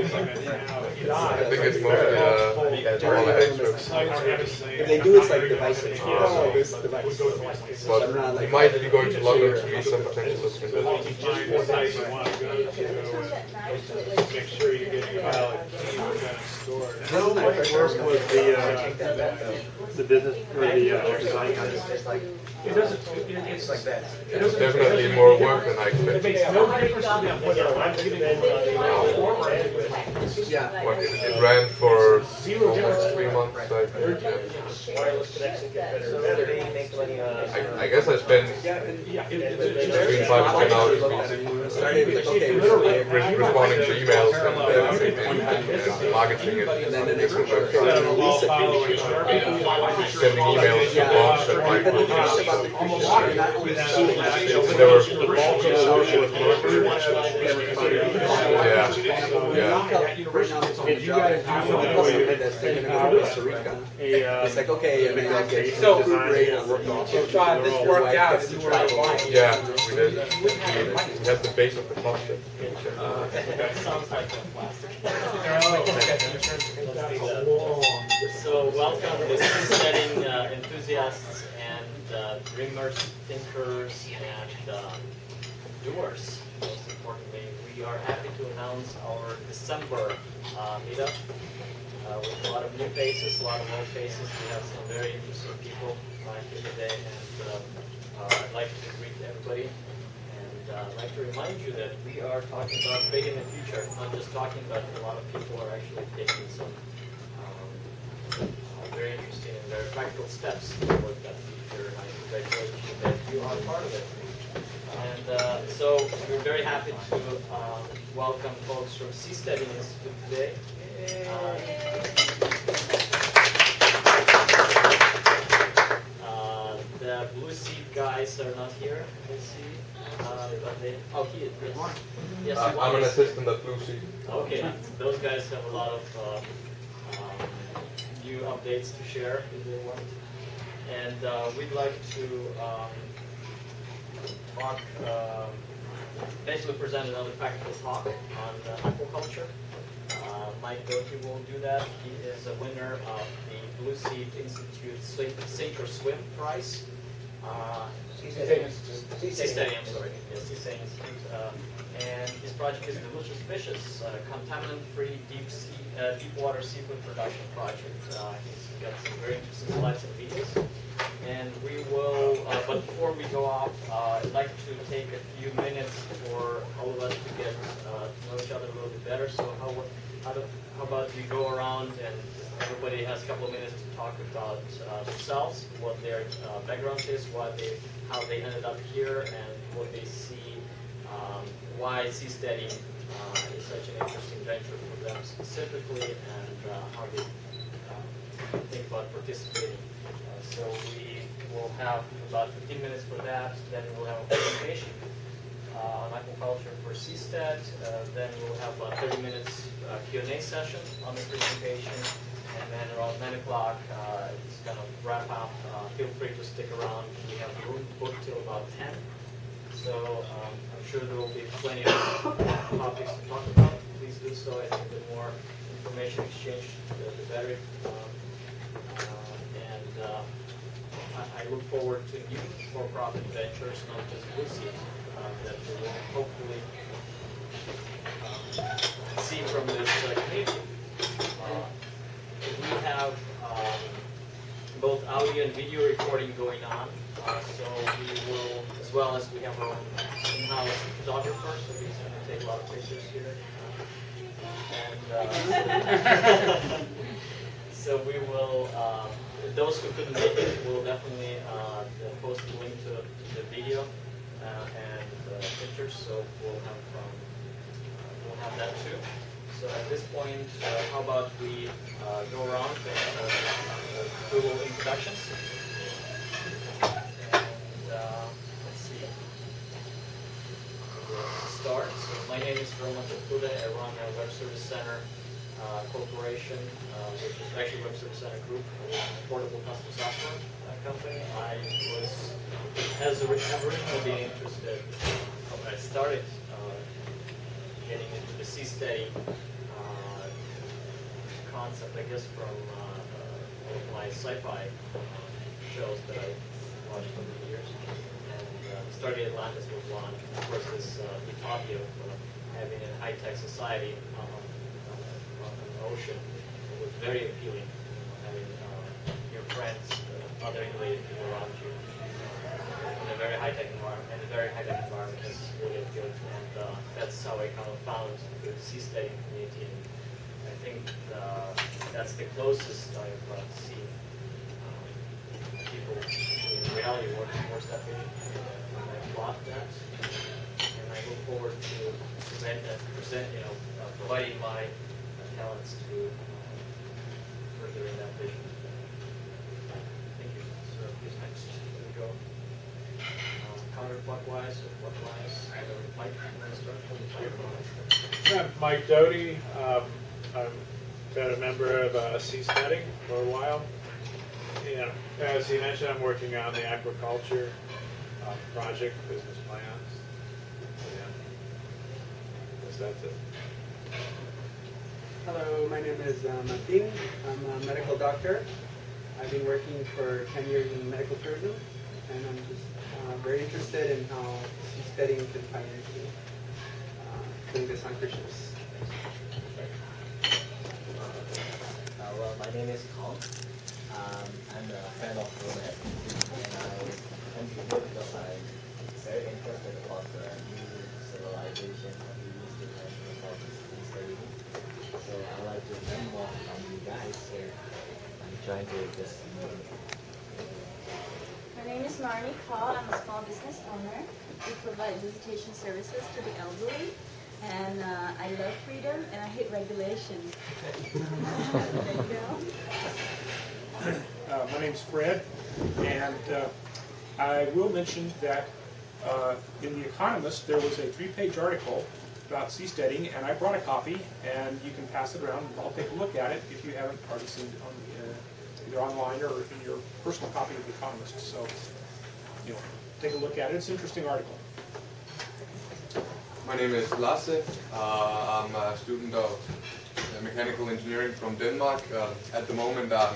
think it's mostly all the experts. If they do, it's like devices. Oh, this device. But you might be going to London to meet some potential listeners. Make sure you get your valid key stored. How much work was the business or the design guys? It doesn't, it's like that. It's definitely more work than I It expected. makes no difference to them whether I'm giving them Yeah. But it ran for almost 3 months. I think. Wireless connection gets better. So they make money on I guess I spent between 5 and 10 hours Started like, okay, responding to emails and marketing it. and then the next one was Sending emails to blogs and like. There were, yeah. Did you guys do that's going to go to Costa Rica? It's like, okay, and then I'll get So, food grade and this worked out. You were online. Yeah, we did. We had the base of the cluster. Sounds like So welcome to Seasteading enthusiasts and dreamers, thinkers, and doers. Most importantly, we are happy to announce our December meetup with a lot of new faces, a lot of old faces. We have some very interesting people here today, and I'd like to greet everybody. And I'd like to remind you that we are talking about big in the future, not just talking, but a lot of people are actually taking some very interesting and very practical steps toward that future. I congratulate you that you are part of it. And so we're very happy to welcome folks from Seasteading Institute today. The Blue Seed guys are not here, I see. But they, oh, he is. Yes, I'm an assistant at Blue Sea. Okay, those guys have a lot of new updates to share if they want. And we'd like to talk, basically present another practical talk on aquaculture. Mike Doty will do that. He is a winner of the Blue Seed Institute Sink or Swim Prize. Seasteading, I'm sorry. Yes, Seasteading Institute. And his project is Delicious Fishes, contaminant-free deep water seafood production project. He's got some very interesting slides and videos. And we will, but before we go off, I'd like to take a few minutes for all of us to get to know each other a little bit better. So how about we go around and everybody has a couple of minutes to talk about themselves, what their background is, how they ended up here, and what they see, why Seasteading is such an interesting venture for them specifically, and how they think about participating. So we will have about 15 minutes for that, then we'll have a presentation on aquaculture for Seastead, then we'll have about 30 minutes Q&A session on the presentation, and then around 9 o'clock it's going to wrap up. Feel free to stick around. We have the room booked till about 10, so I'm sure there will be plenty of topics to talk about. Please do so. I think the more information exchange, the better. I look forward to new for-profit ventures, not just Blue Seed, that we will hopefully see from this community. We have both audio and video recording going on, so we will, as well as we have our own in-house photographer, so he's going to take a lot of pictures here. And so we will, those who couldn't make it will definitely post the link to the video and pictures, so we'll have that too. So at this point, how about we go around and do a little introductions. And let's see. We'll start. So my name is Roman Takuda. I run a Web Service Center corporation, which is actually Web Service Center Group, a portable custom software company. I was originally being interested, I started getting into the Seasteading concept, I guess, from one of my sci-fi shows that I watched over the years. And Stargate Atlantis was one. Of course, this utopia of having a high-tech society on the ocean was very appealing. Having your friends, other related people around you in a very high-tech environment, is really appealing. And that's how I kind of found the Seasteading community. And I think that's the closest I've seen people in reality work towards that vision. And I plot that, and I look forward to providing my talents to furthering that vision. Thank you. So who's next? Here we go. Counterclockwise or clockwise? Mike, I'm going to start. Yeah, Mike Doty. I've been a member of Seasteading for a while. Yeah, as he mentioned, I'm working on the aquaculture project, business plans. So, yeah, I guess that's it. Hello, my name is Martin. I'm a medical doctor. I've been working for 10 years in medical tourism, and I'm just very interested in how seasteading can tie into doing this on cruise ships. Well, my name is Kong. I'm a fan of romance, and I came to here because I'm very interested about the new civilization and new institution about seasteading. So I'd like to learn more from you guys. So I'm trying to just. My name is Marnie Call. I'm a small business owner. We provide visitation services to the elderly. And I love freedom and I hate regulation. There you go. My name's Fred, and I will mention that in The Economist there was a 3-page article about seasteading, and I brought a copy, and you can pass it around, and I'll take a look at it if you haven't already seen it on either online or in your personal copy of The Economist. So, take a look at it. It's an interesting article. My name is Lasse. I'm a student of mechanical engineering from Denmark. At the moment I'm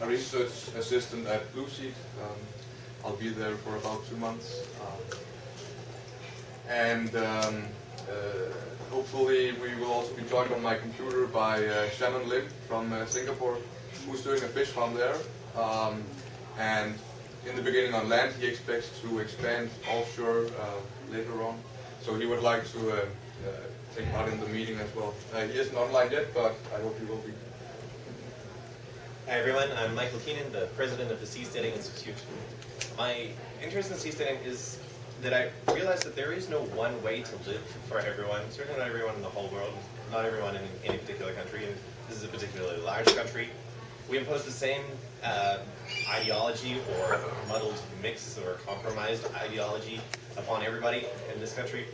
a research assistant at Blue Seat. I'll be there for about 2 months. And hopefully we will also be joined on my computer by Shannon Lim from Singapore, who's doing a fish farm there. And in the beginning on land, he expects to expand offshore later on. So he would like to take part in the meeting as well. He isn't online yet, but I hope he will be. Hi everyone, I'm Michael Keenan, the president of the Seasteading Institute. My interest in seasteading is that I realized that there is no one way to live for everyone, certainly not everyone in the whole world, not everyone in any particular country, and this is a particularly large country. We impose the same ideology or muddled mix or compromised ideology upon everybody in this country,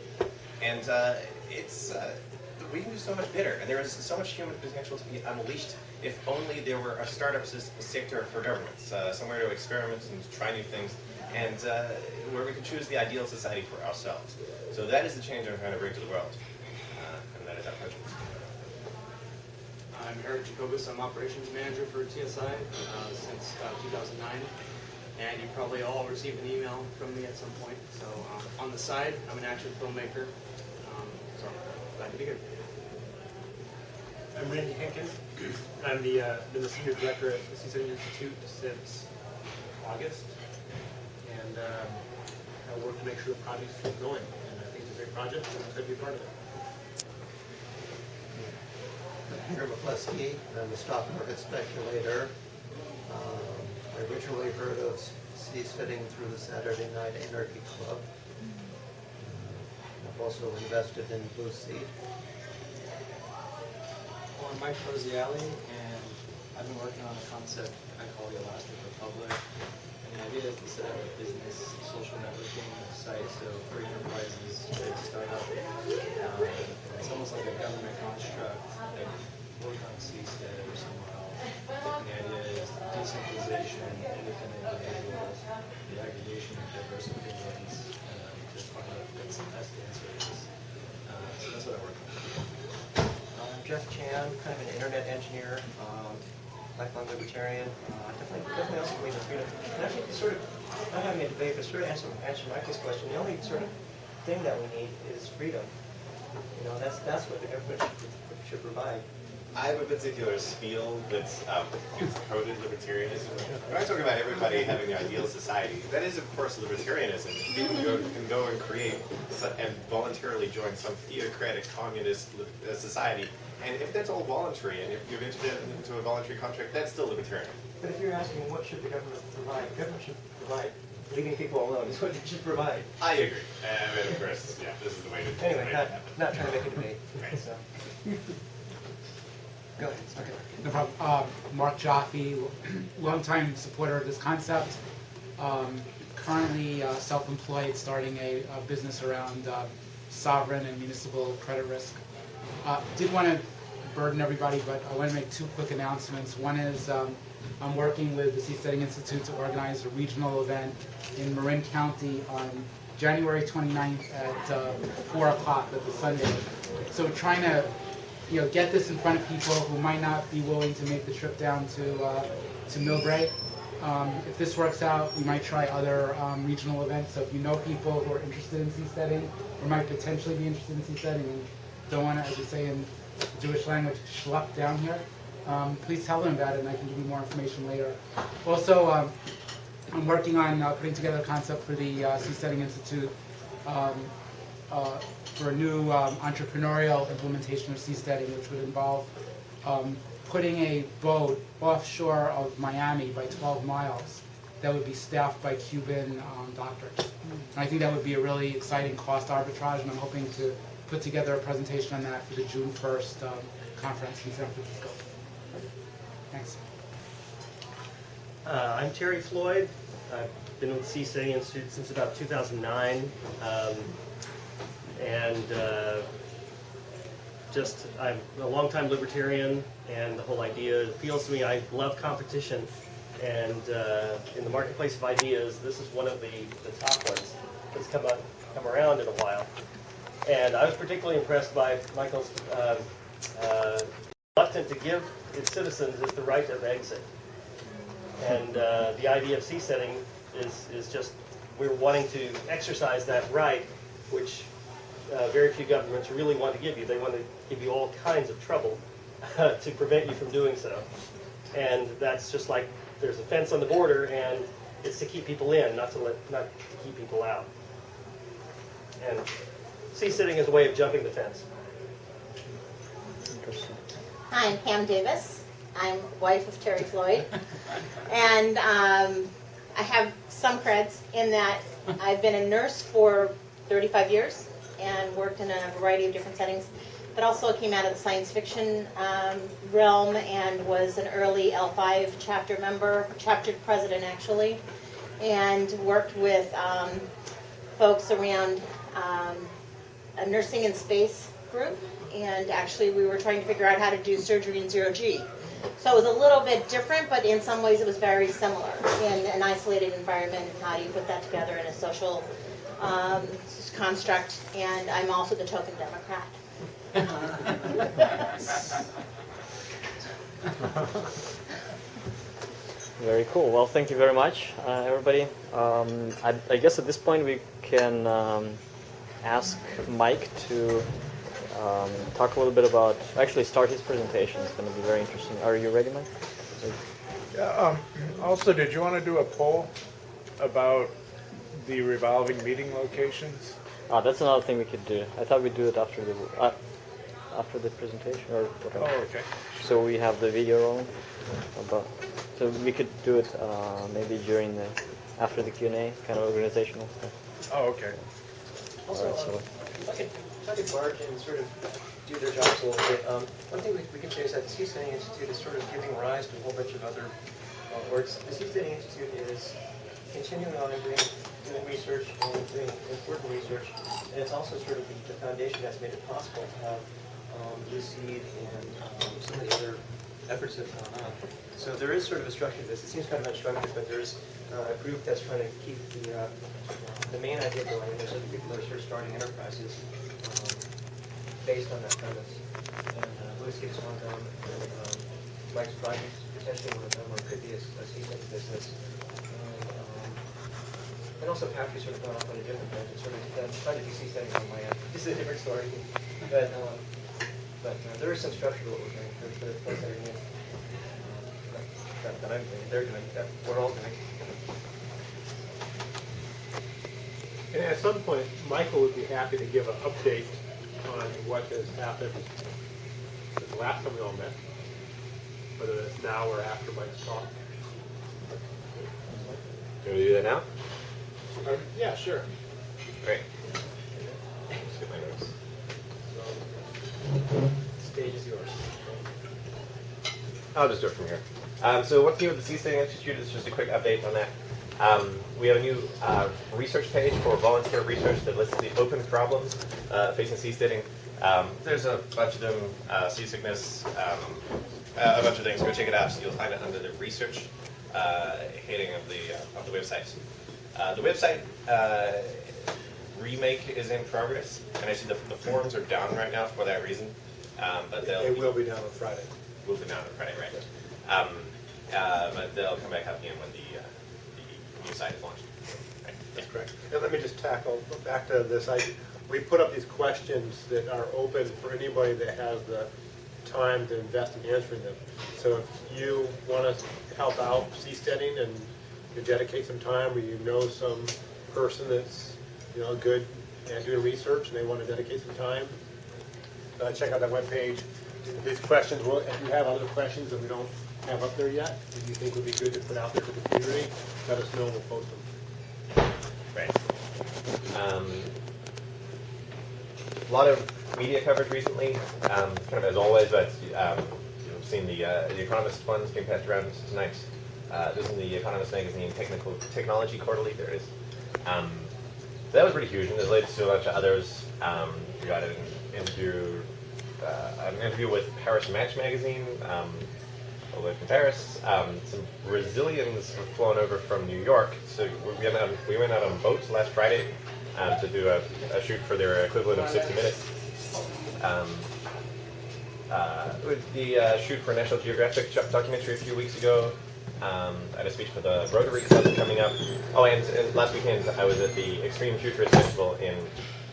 and we can do so much better, and there is so much human potential to be unleashed if only there were a startup sector for governments, somewhere to experiment and try new things, and where we could choose the ideal society for ourselves. So that is the change I'm trying to bring to the world, and that is our project. I'm Eric Jacobus. I'm operations manager for TSI since 2009, and you've probably all received an email from me at some point. So on the side, I'm an action filmmaker, so glad to be here. I'm Randy Henkin. I'm been the senior director at the Seasteading Institute since August, and I work to make sure the projects keep going. And I think it's a great project, and I'm going to be part of it. Peter McCluskey. I'm a stock market speculator. I originally heard of seasteading through the Saturday Night Anarchy Club. I've also invested in Blue Seat. Well, I'm Mike Rosiali, and I've been working on a concept I call the Elastic Republic. And the idea is to set up a business social networking site, so for enterprises to start up. It's almost like a government construct that work on Seastead or somewhere else. And the idea is decentralization, independent individuals, the aggregation of diverse opinions to find out what the best answer is. So that's what I work on. Jeff Kenneth Chan, kind of an internet engineer, lifelong libertarian. Definitely also believe in freedom. And I think sort of, not having a debate, but sort of answer Michael's question, the only sort of thing that we need is freedom. You know, that's what everybody should provide. I have a particular spiel that's it's coded libertarianism. When I talk about everybody having the ideal society, that is, of course, libertarianism. People can go and create and voluntarily join some theocratic communist society. And if that's all voluntary, and if you've entered into a voluntary contract, that's still libertarian. But if you're asking what should the government provide, government should provide. Leaving people alone is what they should provide. I agree. And of course, yeah, this is the way to Anyway, not trying to make a debate. Right. So. Go ahead. Okay. No problem. Mark Jaffe, longtime supporter of this concept. Currently self-employed, starting a business around sovereign and municipal credit risk. Didn't want to burden everybody, but I want to make two quick announcements. One is I'm working with the Seasteading Institute to organize a regional event in Marin County on January 29th at 4 o'clock. That's a Sunday. So we're trying to get this in front of people who might not be willing to make the trip down to Millbrae. If this works out, we might try other regional events. So if you know people who are interested in seasteading or might potentially be interested in seasteading and don't want to, as we say in the Jewish language, schlepp down here, please tell them about it and I can give you more information later. Also, I'm working on putting together a concept for the Seasteading Institute for a new entrepreneurial implementation of seasteading, which would involve putting a boat offshore of Miami by 12 miles that would be staffed by Cuban doctors. And I think that would be a really exciting cost arbitrage, and I'm hoping to put together a presentation on that for the June 1st conference in San Francisco. Thanks. I'm Terry Floyd. I've been with the Seasteading Institute since about 2009. I'm a longtime libertarian, and the whole idea appeals to me. I love competition, and in the marketplace of ideas, this is one of the top ones that's come around in a while. And I was particularly impressed by Michael's reluctance to give its citizens is the right of exit. And the idea of seasteading is just we're wanting to exercise that right, which very few governments really want to give you. They want to give you all kinds of trouble to prevent you from doing so. And that's just like there's a fence on the border, and it's to keep people in, not to keep people out. And seasteading is a way of jumping the fence. Interesting. Hi, I'm Pam Davis. I'm wife of Terry Floyd. And I have some creds in that I've been a nurse for 35 years and worked in a variety of different settings, but also came out of the science fiction realm and was an early L5 chapter member, chapter president actually, and worked with folks around a nursing in space group, and actually we were trying to figure out how to do surgery in zero-G. So it was a little bit different, but in some ways it was very similar in an isolated environment, and how do you put that together in a social construct. And I'm also the token Democrat. Very cool. Well, thank you very much, everybody. I guess at this point we can ask Mike to talk a little bit about, actually start his presentation. It's going to be very interesting. Are you ready, Mike? Yeah, also, did you want to do a poll about the revolving meeting locations? That's another thing we could do. I thought we'd do it after the presentation or whatever. Oh, okay. So we have the video rolling. So we could do it maybe after the Q&A, kind of organizational stuff. Oh, okay. Also, All right, so if I could barge in and sort of do their jobs a little bit. One thing we can say is that the Seasteading Institute is sort of giving rise to a whole bunch of other works. The Seasteading Institute is continuing on and doing research and doing important research, and it's also sort of the foundation that's made it possible to have Seed and some of the other efforts that have gone on. So there is sort of a structure to this. It seems kind of unstructured, but there is a group that's trying to keep the main idea going. There's other people that are sort of starting enterprises based on that premise. And Blue Sea Swan Dome, Mike's project, potentially one of them, or it could be a seasteading business. And also Patrick sort of gone off on a different branch and sort of tried to do seasteading on my end. This is a different story. But there is some structure to what we're doing for the place that are new. That I'm doing, they're doing, that we're all doing. And at some point, Michael would be happy to give an update on what has happened since the last time we all met, whether it's now or after Mike's talk. Do you want to do that now? Yeah, sure. Great. Let's get my notes. Stage is yours. I'll just do it from here. So what's new with the Seasteading Institute is just a quick update on that. We have a new research page for volunteer research that lists the open problems facing seasteading. There's a bunch of them, seasickness, a bunch of things. Go check it out. So you'll find it under the research heading of the website. The website remake is in progress, and I see the forums are down right now for that reason. But It will be down on Friday. Will be down on Friday, right? But they'll come back up again when the new site is launched. Right. That's correct. And let me just tackle back to this. We put up these questions that are open for anybody that has the time to invest in answering them. So if you want to help out seasteading and you dedicate some time, or you know some person that's good at doing research and they want to dedicate some time, check out that webpage. These questions, if you have other questions that we don't have up there yet, that you think would be good to put out there to the community, let us know and we'll post them. Right. A lot of media coverage recently, kind of as always, but you've seen the Economist ones being passed around tonight. This is in the Economist magazine Technology Quarterly. There it is. So that was pretty huge, and there's related to a bunch of others. We got an interview with Paris Match magazine. All the way from Paris. Some Brazilians have flown over from New York. So we went out on boats last Friday to do a shoot for their equivalent of 60 Minutes. The shoot for a National Geographic documentary a few weeks ago. I had a speech for the Rotary Club coming up. Oh, and last weekend I was at the Extreme Futurist Festival in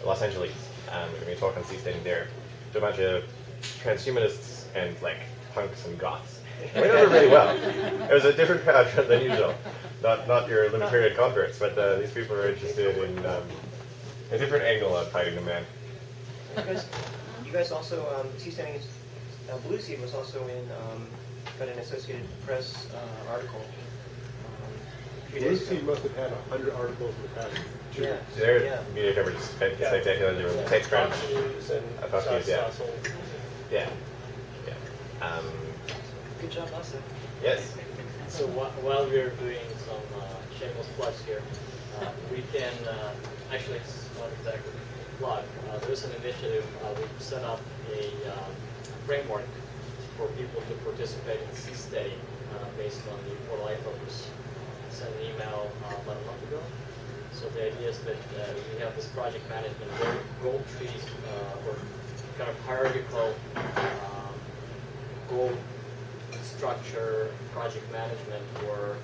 Los Angeles. We're going to be talking seasteading there to a bunch of transhumanists and punks and goths. It went over really well. It was a different crowd than usual. Not your libertarian converts, but these people are interested in a different angle on fighting the man. You guys also, Seasteading, Blue Sea was also got an Associated Press article. Blue Sea must have had 100 articles in the past 2 years. Their media coverage is spectacular. There was text Fox News and Fox News, yeah. Good job, Austin. Yes. So while we're doing some shameless plugs here, we can actually, it's not exactly a plug. There's an initiative. We've set up a framework for people to participate in seasteading based on the portal iFocus. I sent an email about a month ago. So the idea is that we have this project management goal trees or kind of hierarchical goal structure project management where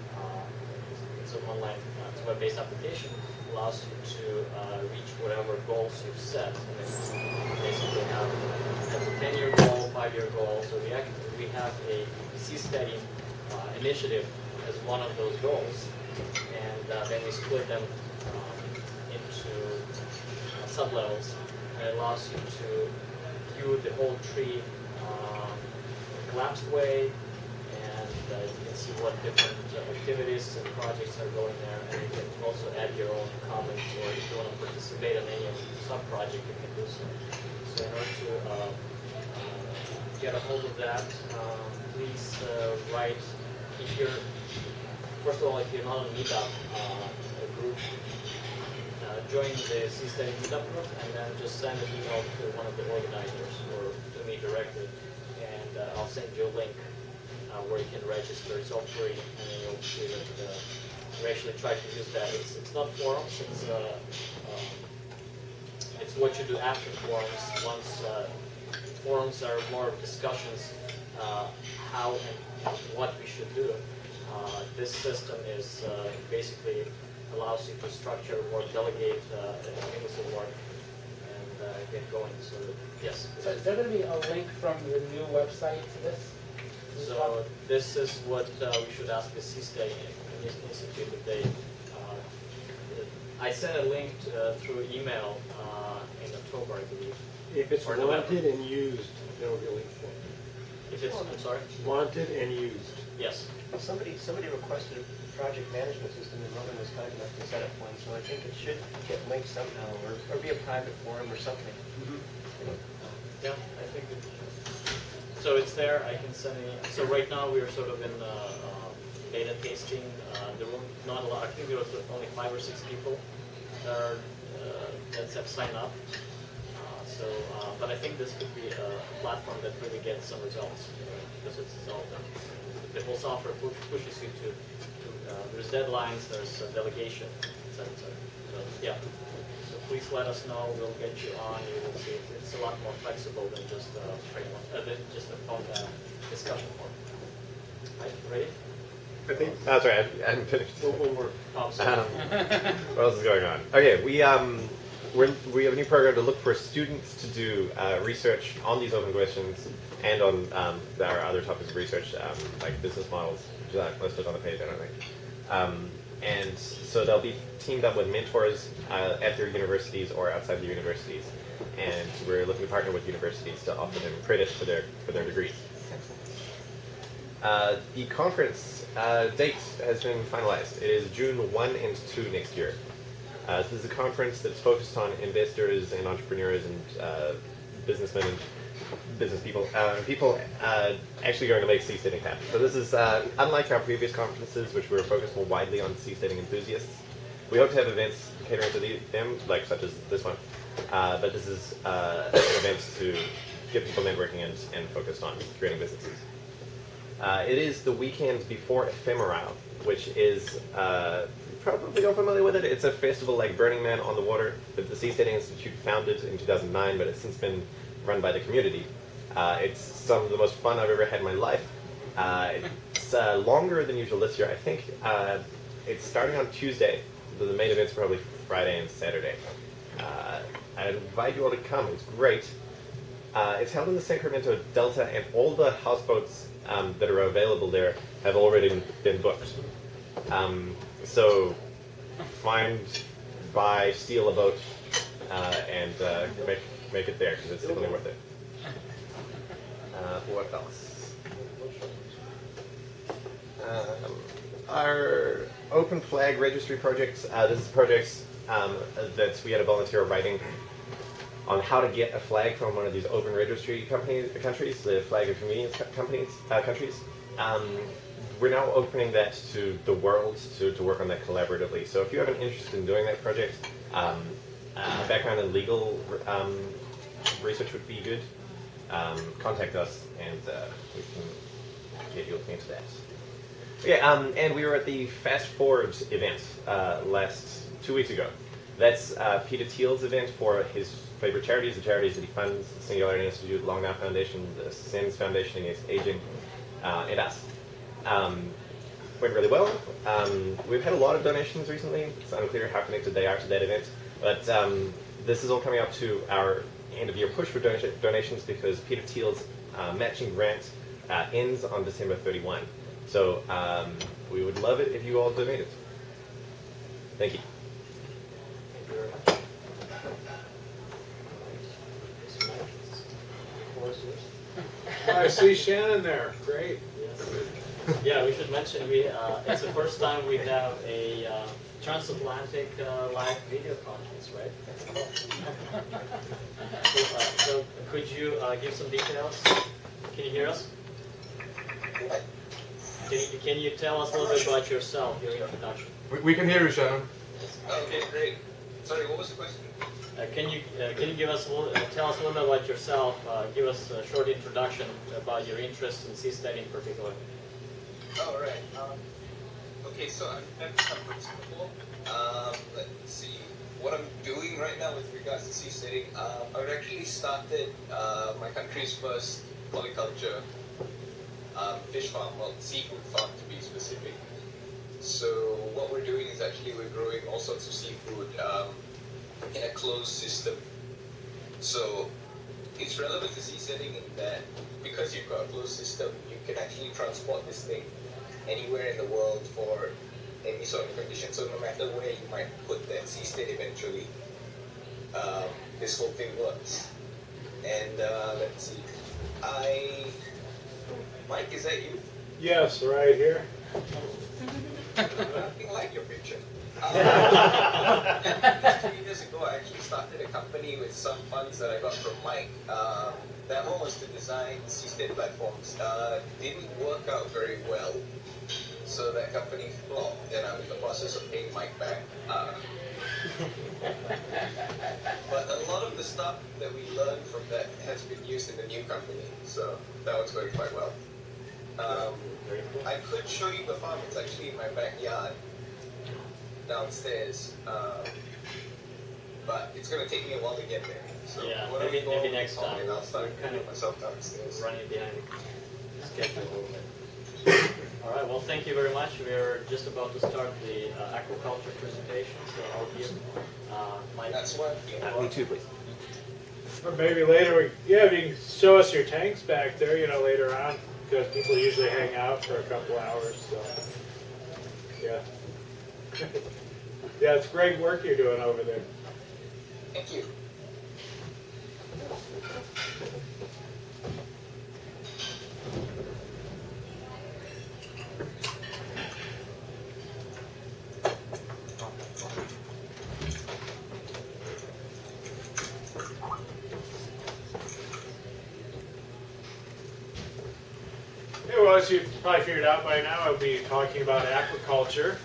it's an online, it's a web-based application, allows you to reach whatever goals you've set. And then basically have a 10-year goal, 5-year goal. So we have a seasteading initiative as one of those goals, and then we split them into sub-levels, and it allows you to view the whole tree collapsed way, and you can see what different activities and projects are going there, and you can also add your own comments, or if you want to participate in any sub-project, you can do so. So in order to get a hold of that, please write, first of all, if you're not on meetup, a group, join the Seasteading meetup group, and then just send an email to one of the organizers or to me directly, and I'll send you a link where you can register. It's all free, and then you'll see that we actually try to use that. It's not forums. It's what you do after forums. Once forums are more discussions how and what we should do. This system is basically allows you to structure or delegate things of work and get going. So yes. So is there going to be a link from your new website to this? So this is what we should ask the Seasteading Institute if they. I sent a link through email in October, I believe. If it's or wanted and used, there will be a link for it. If it's, I'm sorry? Wanted and used. Yes. Somebody requested a project management system and Roman was kind enough to set up one, so I think it should get linked somehow or be a private forum or something. Yeah, I think it, so it's there. I can send you. So right now we are sort of in beta tasting. There were not a lot. I think there was only 5 or 6 people that have signed up. But I think this could be a platform that really gets some results because it's all done. The whole software pushes you to there's deadlines, there's delegation, etc. So yeah. So please let us know. We'll get you on. You will see it's a lot more flexible than just just a phone discussion forum. Right, ready? I think. Oh, sorry, I haven't finished. One more. Oh, sorry. What else is going on? Okay, we have a new program to look for students to do research on these open questions and on our other topics of research, like business models, which is not listed on the page, I don't think. And so they'll be teamed up with mentors at their universities or outside the universities. And we're looking to partner with universities to offer them credit for their degrees. The conference date has been finalized. It is June 1 and 2 next year. This is a conference that's focused on investors and entrepreneurs and businessmen and business people, people actually going to make seasteading happen. So this is unlike our previous conferences, which were focused more widely on seasteading enthusiasts. We hope to have events catering to them, like such as this one. But this is an event to get people networking and focused on creating businesses. It is the weekend before Ephemeral, which is probably you're familiar with it. It's a festival like Burning Man on the water that the Seasteading Institute founded in 2009, but it's since been run by the community. It's some of the most fun I've ever had in my life. It's longer than usual this year. I think it's starting on Tuesday. The main event's probably Friday and Saturday. I invite you all to come. It's great. It's held in the Sacramento Delta, and all the houseboats that are available there have already been booked. So find, buy, steal a boat, and make it there because it's definitely worth it. What else? Our open flag registry projects. This is projects that we had a volunteer writing on how to get a flag from one of these open registry countries, the flag of convenience countries. We're now opening that to the world to work on that collaboratively. So if you have an interest in doing that project, a background in legal research would be good. Contact us and we can get you looking into that. Okay, and we were at the Fast Forward event last 2 weeks ago. That's Peter Thiel's event for his favorite charities, the charities that he funds, the Singularity Institute, Long Now Foundation, the SENS Foundation Against Aging, and us. Went really well. We've had a lot of donations recently. It's unclear how connected they are to that event, but this is all coming up to our end-of-year push for donations because Peter Thiel's matching grant ends on December 31. So we would love it if you all donated. Thank you. Thank you very much. I see Shannon there. Great. Yes. Yeah, we should mention it's the first time we have a transatlantic live video conference, right? So could you give some details? Can you hear us? Can you tell us a little bit about yourself, your introduction? We can hear you, Shannon. Okay, great. Sorry, what was the question? Can you give us tell us a little bit about yourself? Give us a short introduction about your interest in seasteading in particular. Oh, right. Okay, so I'm from Singapore. Let's see. what I'm doing right now with regards to seasteading, I've actually started my country's first polyculture fish farm, well, seafood farm to be specific. So what we're doing is actually we're growing all sorts of seafood in a closed system. So it's relevant to seasteading in that because you've got a closed system, you can actually transport this thing anywhere in the world for any sort of condition. So no matter where you might put that seastead eventually, this whole thing works. And let's see, Mike, is that you? Yes, right here. Nothing like your picture. 2 years ago, I actually started a company with some funds that I got from Mike. That one was to design seastead platforms. Didn't work out very well, so that company flopped, and I'm in the process of paying Mike back. But a lot of the stuff that we learned from that has been used in the new company, so that one's going quite well. I could show you the farm. It's actually in my backyard downstairs, but it's going to take me a while to get there. So Yeah, when maybe I go next time. I'll start kind of myself downstairs. Running behind schedule a little bit. All right, well, thank you very much. We're just about to start the aquaculture presentation, so I'll give my... That's what... Me too, please. Or maybe later, you can show us your tanks back there, later on, because people usually hang out for a couple hours, so, yeah. Yeah, it's great work you're doing over there. Thank you. Yeah, well, as you've probably figured out by now, I'll be talking about aquaculture.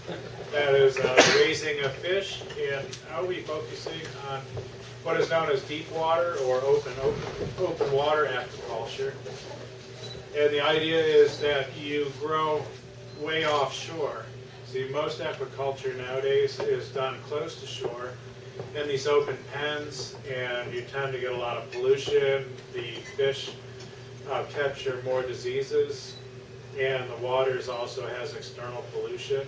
That is raising of fish, and I'll be focusing on what is known as deep water or open water aquaculture. And the idea is that you grow way offshore. See, most aquaculture nowadays is done close to shore in these open pens, and you tend to get a lot of pollution. The fish capture more diseases, and the waters also has external pollution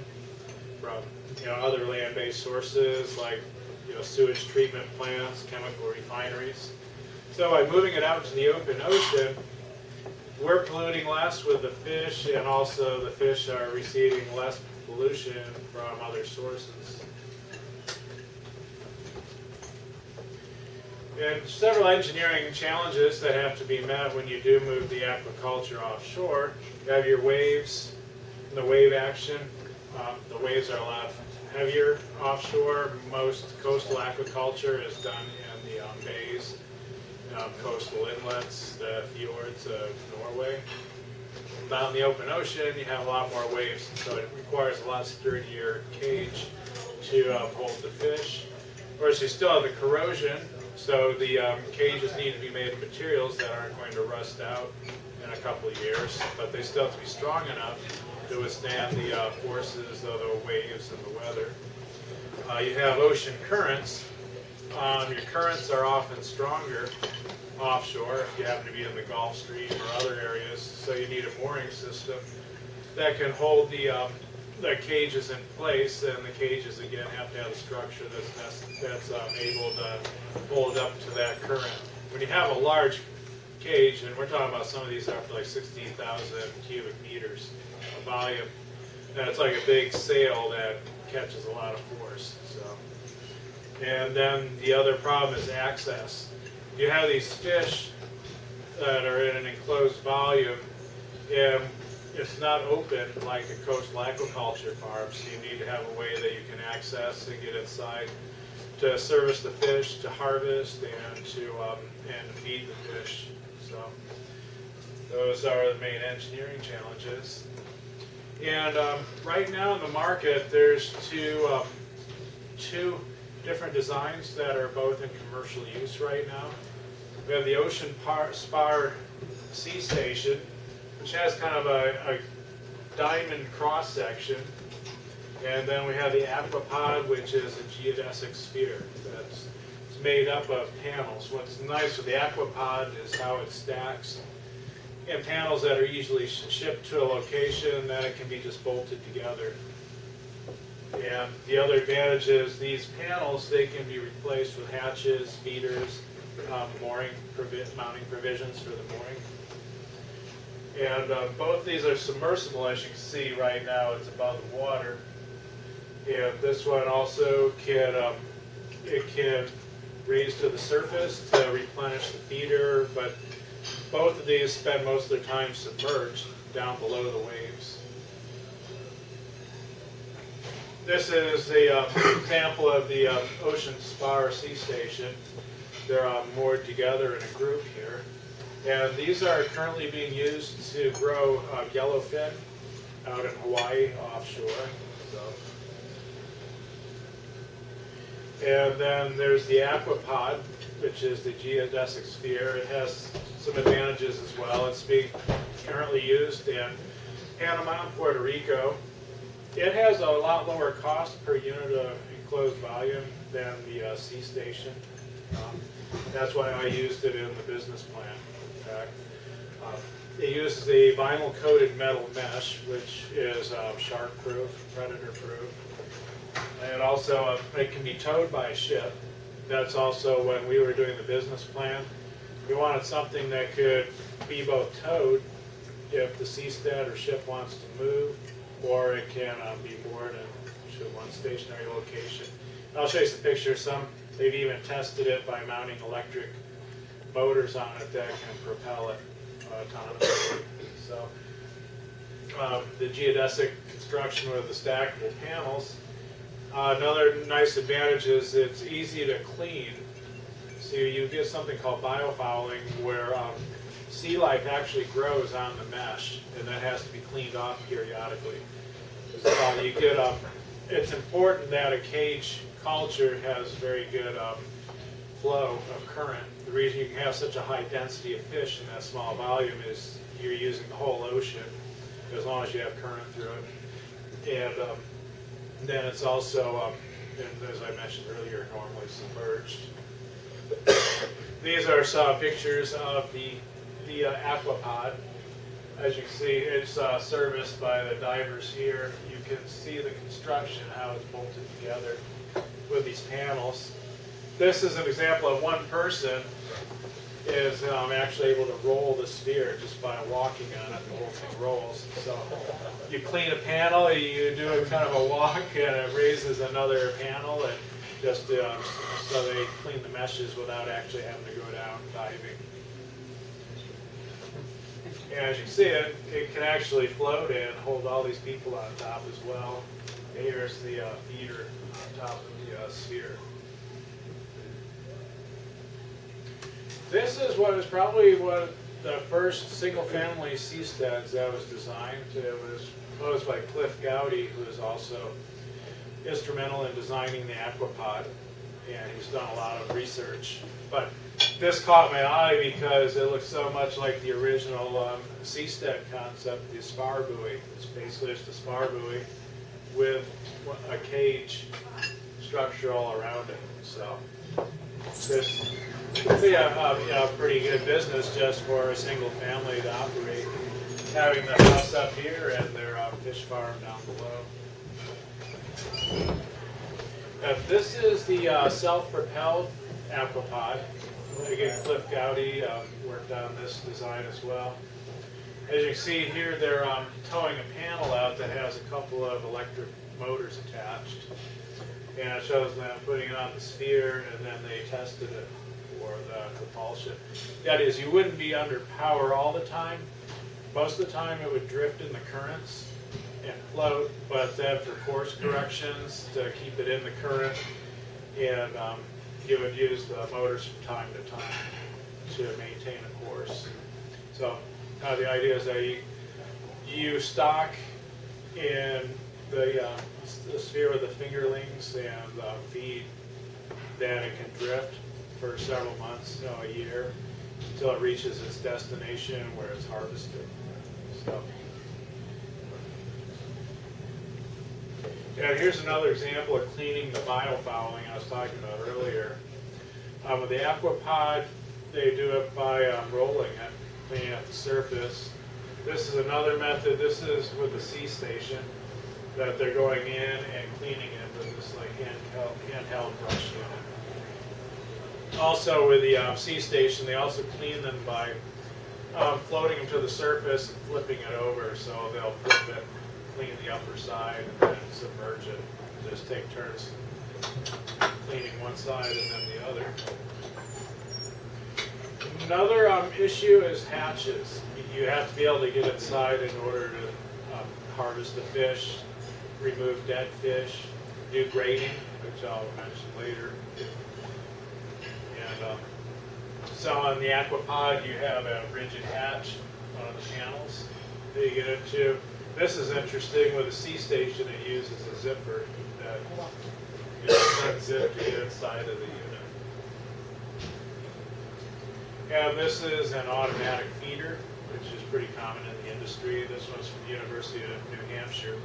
from other land-based sources like sewage treatment plants, chemical refineries. So by moving it out to the open ocean, we're polluting less with the fish, and also the fish are receiving less pollution from other sources. And several engineering challenges that have to be met when you do move the aquaculture offshore. You have your waves, and the wave action. The waves are a lot heavier offshore. Most coastal aquaculture is done in the bays, coastal inlets, the fjords of Norway. Down in the open ocean, you have a lot more waves, so it requires a lot sturdier cage to hold the fish. Of course, you still have the corrosion, so the cages need to be made of materials that aren't going to rust out in a couple of years, but they still have to be strong enough to withstand the forces of the waves and the weather. You have ocean currents. Your currents are often stronger offshore if you happen to be in the Gulf Stream or other areas, so you need a mooring system that can hold the cages in place, and the cages again have to have a structure that's able to hold up to that current. When you have a large cage, and we're talking about some of these up to like 16,000 cubic meters of volume, and it's like a big sail that catches a lot of force. And then the other problem is access. You have these fish that are in an enclosed volume, and it's not open like a coastal aquaculture farm, so you need to have a way that you can access and get inside to service the fish, to harvest, and to feed the fish. So those are the main engineering challenges. And right now in the market, there's two different designs that are both in commercial use right now. We have the Ocean Spar Sea Station, which has kind of a diamond cross section, And then we have the aquapod, which is a geodesic sphere that's made up of panels. What's nice with the aquapod is how it stacks in panels that are easily shipped to a location, then it can be just bolted together. And the other advantage is these panels, they can be replaced with hatches, feeders, mounting provisions for the mooring. And both these are submersible, as you can see right now, it's above the water. And this one also can, it can raise to the surface to replenish the feeder, but both of these spend most of their time submerged down below the waves. This is the example of the Ocean Spar Sea Station. They're moored together in a group here. And these are currently being used to grow yellowfin out in Hawaii offshore. And then there's the aquapod, which is the geodesic sphere. It has some advantages as well. It's being currently used in Panama and Puerto Rico. It has a lot lower cost per unit of enclosed volume than the Sea Station. That's why I used it in the business plan, in fact. It uses a vinyl-coated metal mesh, which is shark-proof, predator-proof. And also, it can be towed by a ship. That's also when we were doing the business plan. We wanted something that could be both towed if the seastead or ship wants to move, or it can be moored to one stationary location. And I'll show you some pictures. They've even tested it by mounting electric motors on it that can propel it autonomously. So the geodesic construction with the stackable panels. Another nice advantage is it's easy to clean. So you get something called biofouling, where sea life actually grows on the mesh, and that has to be cleaned off periodically. You get it's important that a cage culture has very good flow of current. The reason you can have such a high density of fish in that small volume is you're using the whole ocean as long as you have current through it. And then it's also, as I mentioned earlier, normally submerged. These are some pictures of the aquapod. As you can see, it's serviced by the divers here. You can see the construction, how it's bolted together with these panels. This is an example of one person is actually able to roll the sphere just by walking on it. The whole thing rolls. So you clean a panel, you do a kind of a walk, and it raises another panel, and just so they clean the meshes without actually having to go down diving. And as you can see, it can actually float and hold all these people on top as well. And here's the feeder on top of the sphere. This is what is probably one of the first single-family seasteads that was designed. It was proposed by Cliff Gowdy, who is also instrumental in designing the aquapod, and he's done a lot of research. But this caught my eye because it looks so much like the original seastead concept, the spar buoy. It's basically just a spar buoy with a cage structure all around it. So this would be a pretty good business just for a single family to operate, having the house up here and their fish farm down below. This is the self-propelled aquapod. Again, Cliff Gowdy worked on this design as well. As you can see here, they're towing a panel out that has a couple of electric motors attached. And it shows them putting it on the sphere, and then they tested it for the propulsion. That is, you wouldn't be under power all the time. Most of the time it would drift in the currents and float, but then for course corrections to keep it in the current, and you would use the motors from time to time to maintain a course. So the idea is that you stock in the sphere with the fingerlings and feed, then it can drift for several months, a year, until it reaches its destination where it's harvested. So, And here's another example of cleaning the biofouling I was talking about earlier. With the aquapod, they do it by rolling it, cleaning up the surface. This is another method. This is with the Seastation, that they're going in and cleaning it with this like handheld brush unit. Also with the Seastation, they also clean them by floating them to the surface and flipping it over. So they'll flip it, clean the upper side, and then submerge it. Just take turns cleaning one side and then the other. Another issue is hatches. You have to be able to get inside in order to harvest the fish, remove dead fish, do grading, which I'll mention later. And so on the aquapod, you have a rigid hatch on the channels that you get into. This is interesting. With the Seastation, it uses a zipper that unzip to get inside of the unit. And this is an automatic feeder, which is pretty common in the industry. This one's from the University of New Hampshire.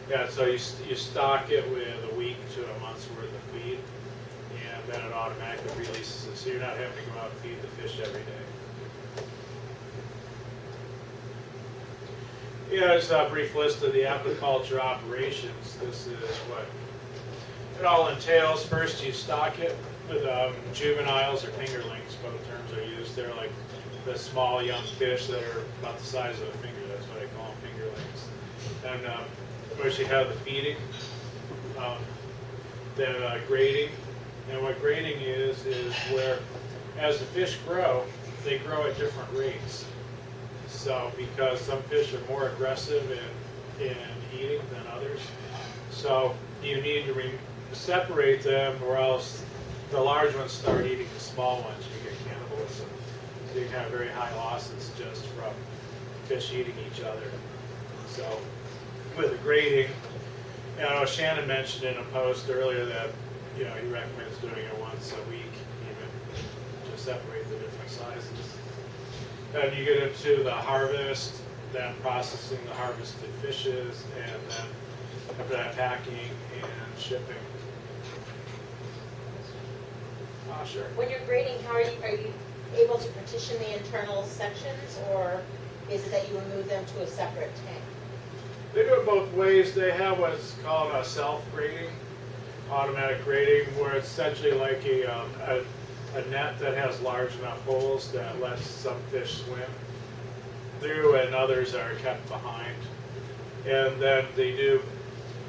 Yeah, so you stock it with a week to a month's worth of feed, and then it automatically releases it, so you're not having to go out and feed the fish every day. Yeah, just a brief list of the aquaculture operations. This is what it all entails. First, you stock it with juveniles or fingerlings. Both terms are used. They're like the small young fish that are about the size of a finger. That's what I call them, fingerlings. And of course, you have the feeding, then grading. And what grading is where as the fish grow, they grow at different rates. So because some fish are more aggressive in eating than others, so you need to separate them, or else the large ones start eating the small ones. You get cannibalism. So you can have very high losses just from fish eating each other. So with the grading, Shannon mentioned in a post earlier that he recommends doing it once a week, even to separate the different sizes. Then you get into the harvest, then processing the harvested fishes, and then after that packing and shipping. Sure. When you're grading, are you able to partition the internal sections, or is it that you remove them to a separate tank? They do it both ways. They have what's called a self-grading, automatic grading, where it's essentially like a net that has large enough holes that lets some fish swim through and others are kept behind. And then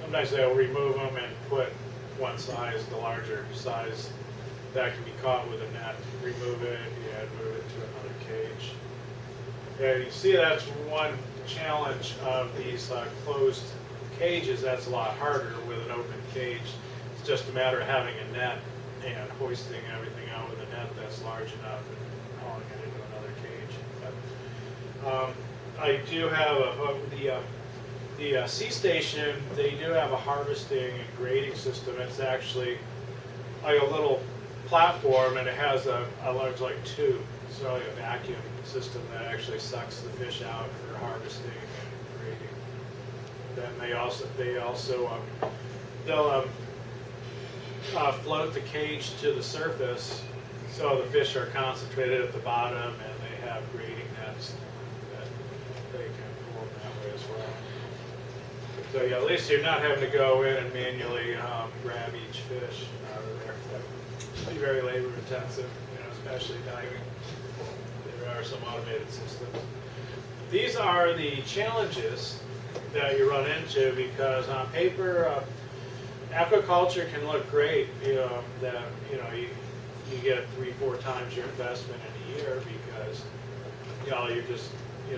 sometimes they'll remove them and put one size, the larger size, that can be caught with a net. Remove it and move it to another cage. And you see that's one challenge of these closed cages. That's a lot harder with an open cage. It's just a matter of having a net and hoisting everything out with a net that's large enough and hauling it into another cage. But I do have the Seastation. They do have a harvesting and grading system. It's actually like a little platform, and it has a large tube, so like a vacuum system that actually sucks the fish out for harvesting and grading. Then they'll float the cage to the surface, so the fish are concentrated at the bottom, and they have grading nets that they can pull that way as well. So yeah, at least you're not having to go in and manually grab each fish out of there. That'd be very labor intensive, especially diving. There are some automated systems. These are the challenges that you run into, because on paper, aquaculture can look great. You get 3-4 times your investment in a year, because you're just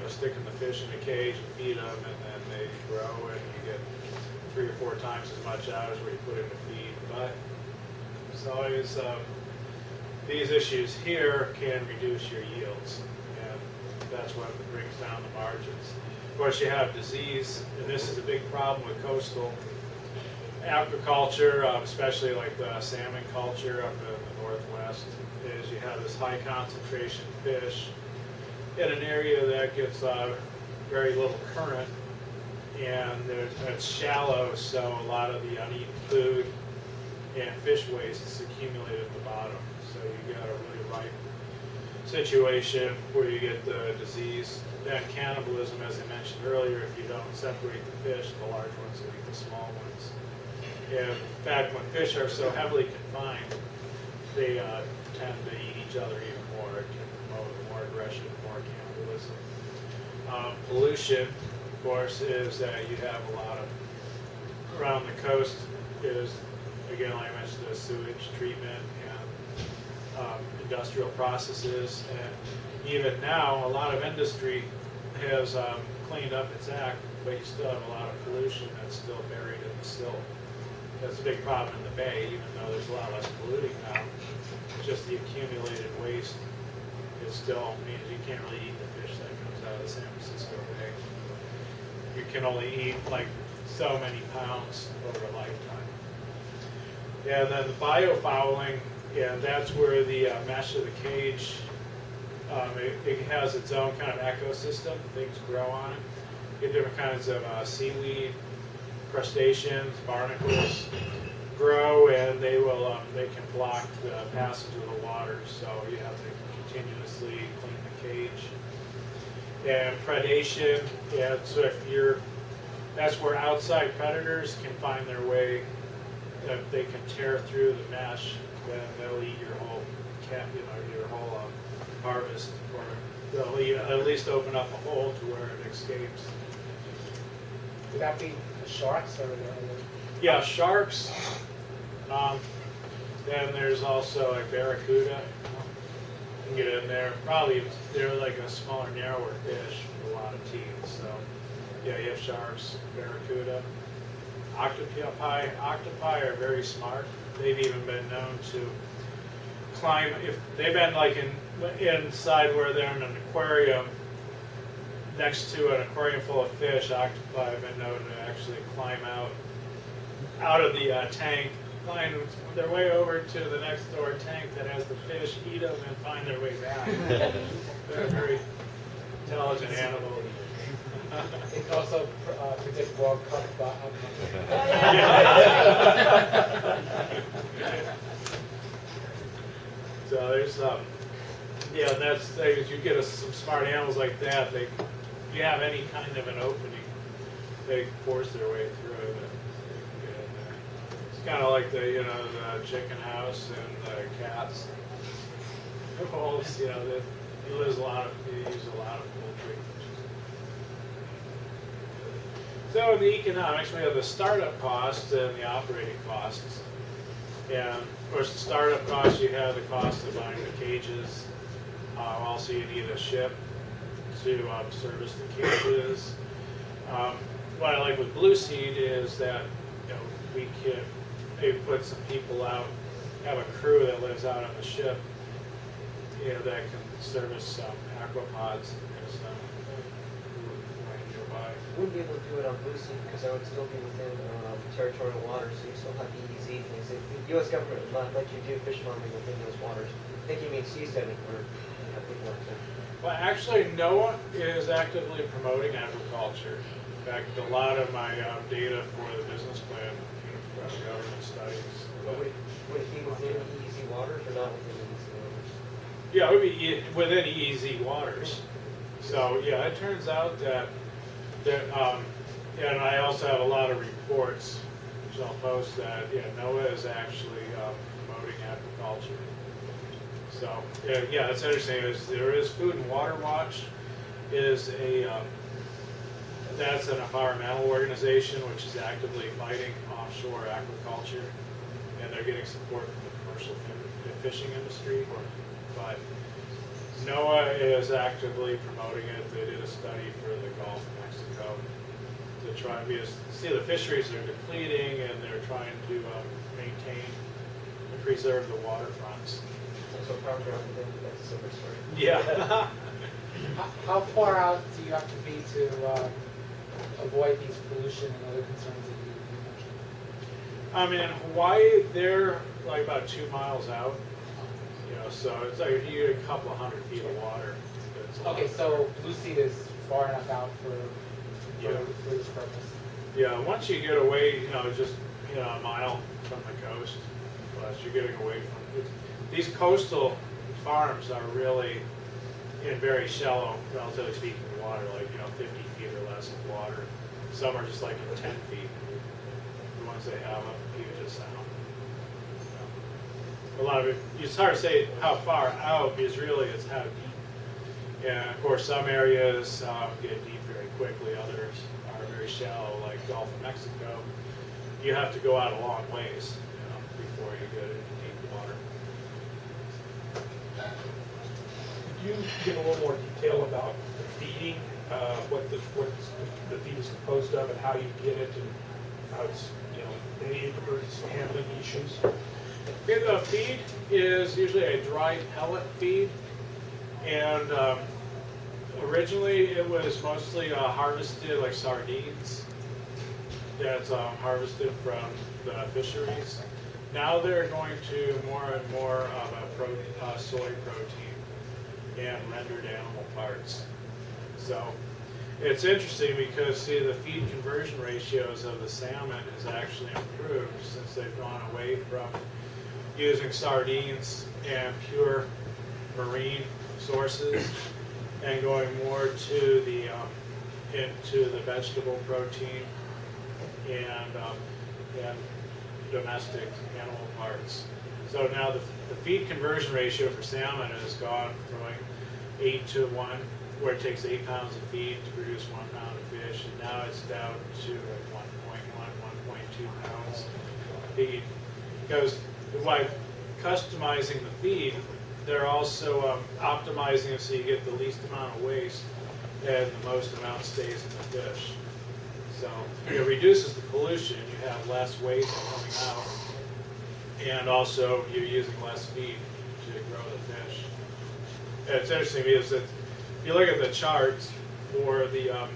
sticking the fish in a cage and feed them, and then they grow, and you get 3 or 4 times as much out as what you put in the feed. But it's always these issues here can reduce your yields, and that's what brings down the margins. Of course, you have disease, and this is a big problem with coastal aquaculture, especially like the salmon culture up in the northwest, is you have this high concentration fish in an area that gets very little current, and it's shallow, so a lot of the uneaten food and fish waste is accumulated at the bottom. So you get a really ripe situation where you get the disease. Then cannibalism, as I mentioned earlier, if you don't separate the fish, the large ones will eat the small ones. And in fact, when fish are so heavily confined, they tend to eat each other even more. It can promote more aggression, more cannibalism. Pollution, of course, is that you have a lot of, around the coast is, again, like I mentioned, the sewage treatment and industrial processes. And even now, a lot of industry has cleaned up its act, but you still have a lot of pollution that's still buried in the silt. That's a big problem in the bay, even though there's a lot less polluting now. Just the accumulated waste is still means you can't really eat the fish that comes out of the San Francisco Bay. You can only eat like so many pounds over a lifetime. Yeah, and then the biofouling, yeah, that's where the mesh of the cage, it has its own kind of ecosystem. Things grow on it. You get different kinds of seaweed, crustaceans, barnacles grow, and they will they can block the passage of the water, so you have to continuously clean the cage. And predation, yeah, so if you're, that's where outside predators can find their way. If they can tear through the mesh, then they'll eat your whole your whole harvest, or they'll at least open up a hole to where it escapes. Would that be the sharks or the? Yeah, sharks. Then there's also like barracuda. You can get in there. Probably they're like a smaller, narrower fish with a lot of teeth. So yeah, you have sharks, barracuda. Octopi are very smart. They've even been known to climb. If they've been like inside where they're in an aquarium, next to an aquarium full of fish, octopi have been known to actually climb out of the tank, find their way over to the next door tank that has the fish, eat them, and find their way back. They're a very intelligent animal. It can also predict World Cup So there's yeah, that's if you get some smart animals like that, if you have any kind of an opening, they force their way through it. It's kind of like the the chicken house and the cats. Wolves, they use a lot of poultry. So in the economics, we have the startup costs and the operating costs. And of course, the startup costs, you have the cost of buying the cages. Also, you need a ship to service the cages. What I like with Blue Seed is that we can maybe put some people out, have a crew that lives out on the ship, that can service aquapods nearby. Wouldn't be able to do it on Blue Sea because I would still be within territorial waters, so you still have EEZ things. The U.S. government would not let you do fish farming within those waters. I think you mean seasteading, where you have people like that. Well, actually, no one is actively promoting aquaculture. In fact, a lot of my data for the business plan came from government studies. But would it be within EEZ waters or not within EEZ waters? Yeah, it would be within EEZ waters. So yeah, it turns out that and I also have a lot of reports, which I'll post, that NOAA is actually promoting aquaculture. So yeah, that's interesting. There is Food and Water Watch, that's an environmental organization which is actively fighting offshore aquaculture, and they're getting support from the commercial fishing industry. But NOAA is actively promoting it. They did a study for the Gulf of Mexico to try and see the fisheries are depleting, and they're trying to maintain and preserve the waterfronts. So power ground, that's a separate story. Yeah. How far out do you have to be to avoid these pollution and other concerns that you mentioned? In Hawaii, they're like about 2 miles out. So it's like you get a couple of 100 feet of water. Okay, so Blue Seed is far enough out for this purpose. Yeah, once you get away, just a mile from the coast, plus you're getting away from it. These coastal farms are really in very shallow, relatively speaking, water, like 50 feet or less of water. Some are just like in 10 feet. The ones they have up Puget Sound. A lot of it, it's hard to say how far out because really it's how deep. And of course, some areas get deep very quickly. Others are very shallow, like Gulf of Mexico. You have to go out a long ways before you get into deep water. Could you give a little more detail about the feeding, what the feed is composed of, and how you get it, and how it's any handling issues? The feed is usually a dry pellet feed, and originally it was mostly harvested like sardines. That's harvested from the fisheries. Now they're going to more and more of a soy protein and rendered animal parts. So it's interesting because, see, the feed conversion ratios of the salmon has actually improved since they've gone away from using sardines and pure marine sources and going more to the into the vegetable protein and domestic animal parts. So now the feed conversion ratio for salmon has gone from like 8 to 1, where it takes 8 pounds of feed to produce 1 pound of fish, and now it's down to like 1.1, 1.2 pounds of feed. Because by customizing the feed, they're also optimizing it so you get the least amount of waste and the most amount stays in the fish. So it reduces the pollution, you have less waste coming out, and also you're using less feed to grow the fish. And it's interesting because if you look at the charts for the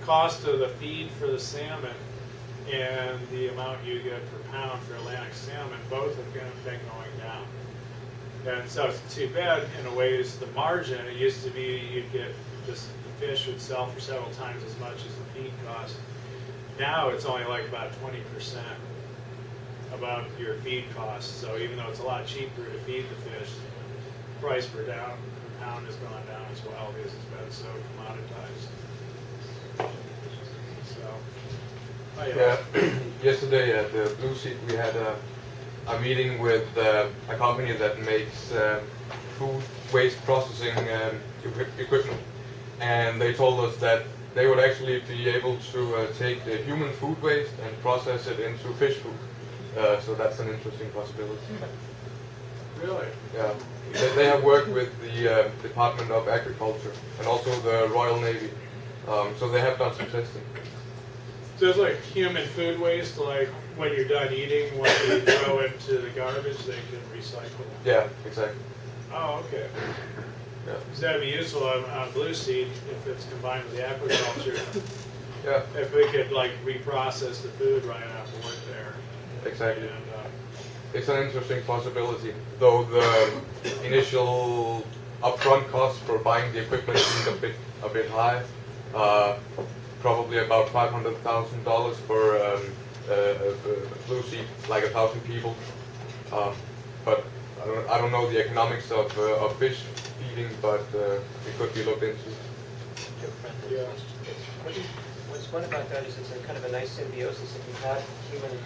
cost of the feed for the salmon and the amount you get per pound for Atlantic salmon, both have been going down. And so it's too bad in a way is the margin. It used to be you'd get the fish would sell for several times as much as the feed cost. Now it's only like about 20% about your feed cost. So even though it's a lot cheaper to feed the fish, the price per pound has gone down as well because it's been so commoditized. So, yeah. Yesterday at the Blue Seat we had a meeting with a company that makes food waste processing equipment, and they told us that they would actually be able to take the human food waste and process it into fish food. So that's an interesting possibility. Really? Yeah. They have worked with the Department of Agriculture and also the Royal Navy. So they have done some testing. So it's like human food waste, like when you're done eating, what you throw into the garbage, they can recycle. Yeah, exactly. Oh, okay. Yeah. So that'd be useful on Blue Seed if it's combined with the aquaculture. Yeah. If we could like reprocess the food right after work there. Exactly. And, it's an interesting possibility, though the initial upfront cost for buying the equipment seemed a bit high. Probably about $500,000 for a Blue Seed, like 1,000 people. But I don't know the economics of fish feeding, but it could be looked into. Yeah. What's fun about that is it's a kind of a nice symbiosis. If you had human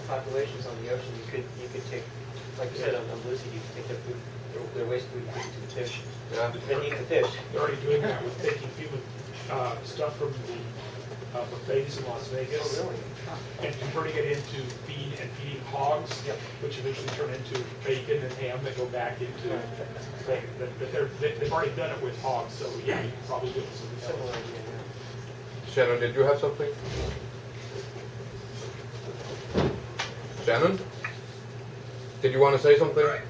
populations on the ocean, you could take, like you said on Blue Seed, you could take their food, their waste food, and feed it to the fish. Yeah. Then eat the fish. They're already doing that with taking human stuff from the buffets in Las Vegas and converting it into feed and feeding hogs, which eventually turn into bacon and ham that go back into thing. They've already done it with hogs, so yeah, you can probably do it with something Similar else. idea, yeah. Shannon, did you have something? Shannon? Did you want to say something? Right.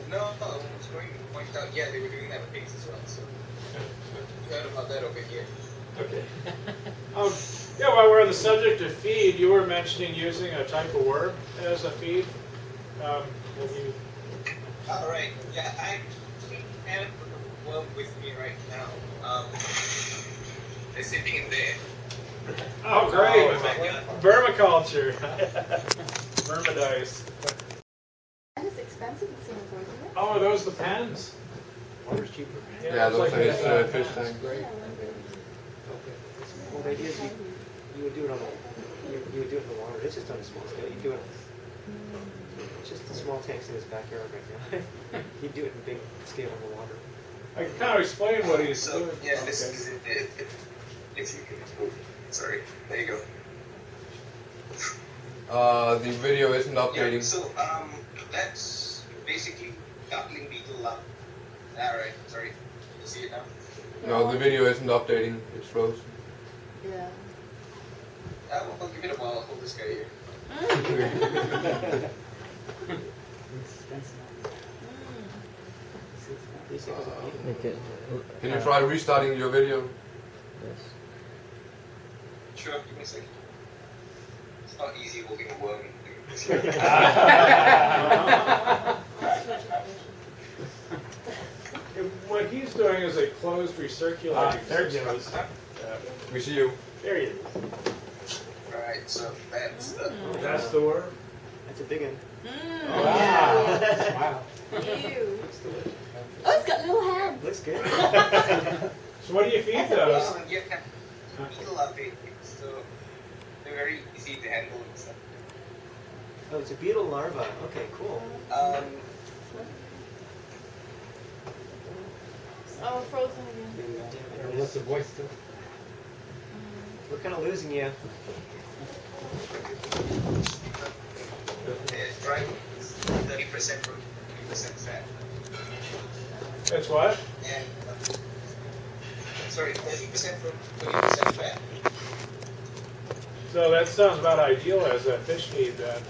No, I was going to point out, yeah, they were doing that with pigs as well, so you heard about that over here. Okay. Yeah, while we're on the subject of feed, you were mentioning using a type of worm as a feed. All right. Yeah, I actually have a worm with me right now. sitting in there. Oh, great. Oh, backyard. Vermiculture. Vermadice. And it's expensive in Singapore, isn't it? Oh, are those the pens? Water's cheaper. Yeah, it's those are his this, fish tank. Great. Okay. Well, the idea is you would do it on the, you would do it in the water. It's just on a small scale. You do it. It's just the small tanks in his backyard right now. You do it in big scale on the water. I can kind of explain what he's So, doing. yeah, this is it. If you can. Oh, sorry. There you go. The video isn't Yeah, updating. so, that's basically duckling beetle larva. Alright, sorry. Can you see it now? No, the video isn't updating. It's frozen. Yeah. I'll give it a while. I'll hold this guy here. Can you try restarting your video? Sure, give me a second. It's not easy holding a worm. What he's doing is a closed recirculating there it system. goes. We see you. There he is. Alright, so that's the... That's the worm. That's a big one. Mm. Wow. Ew. Oh, it's got little hands. Looks good. So what do you feed those? Yeah, beetle larvae, so they're very easy to handle and stuff. Oh, it's a beetle larva. Okay, cool. Oh, frozen again. Unless the voice still. We're kind of losing you. It's dry, 30% protein, 30% fat. It's what? And, sorry, 30% protein, 20% fat. So that sounds about ideal as a fish feed then.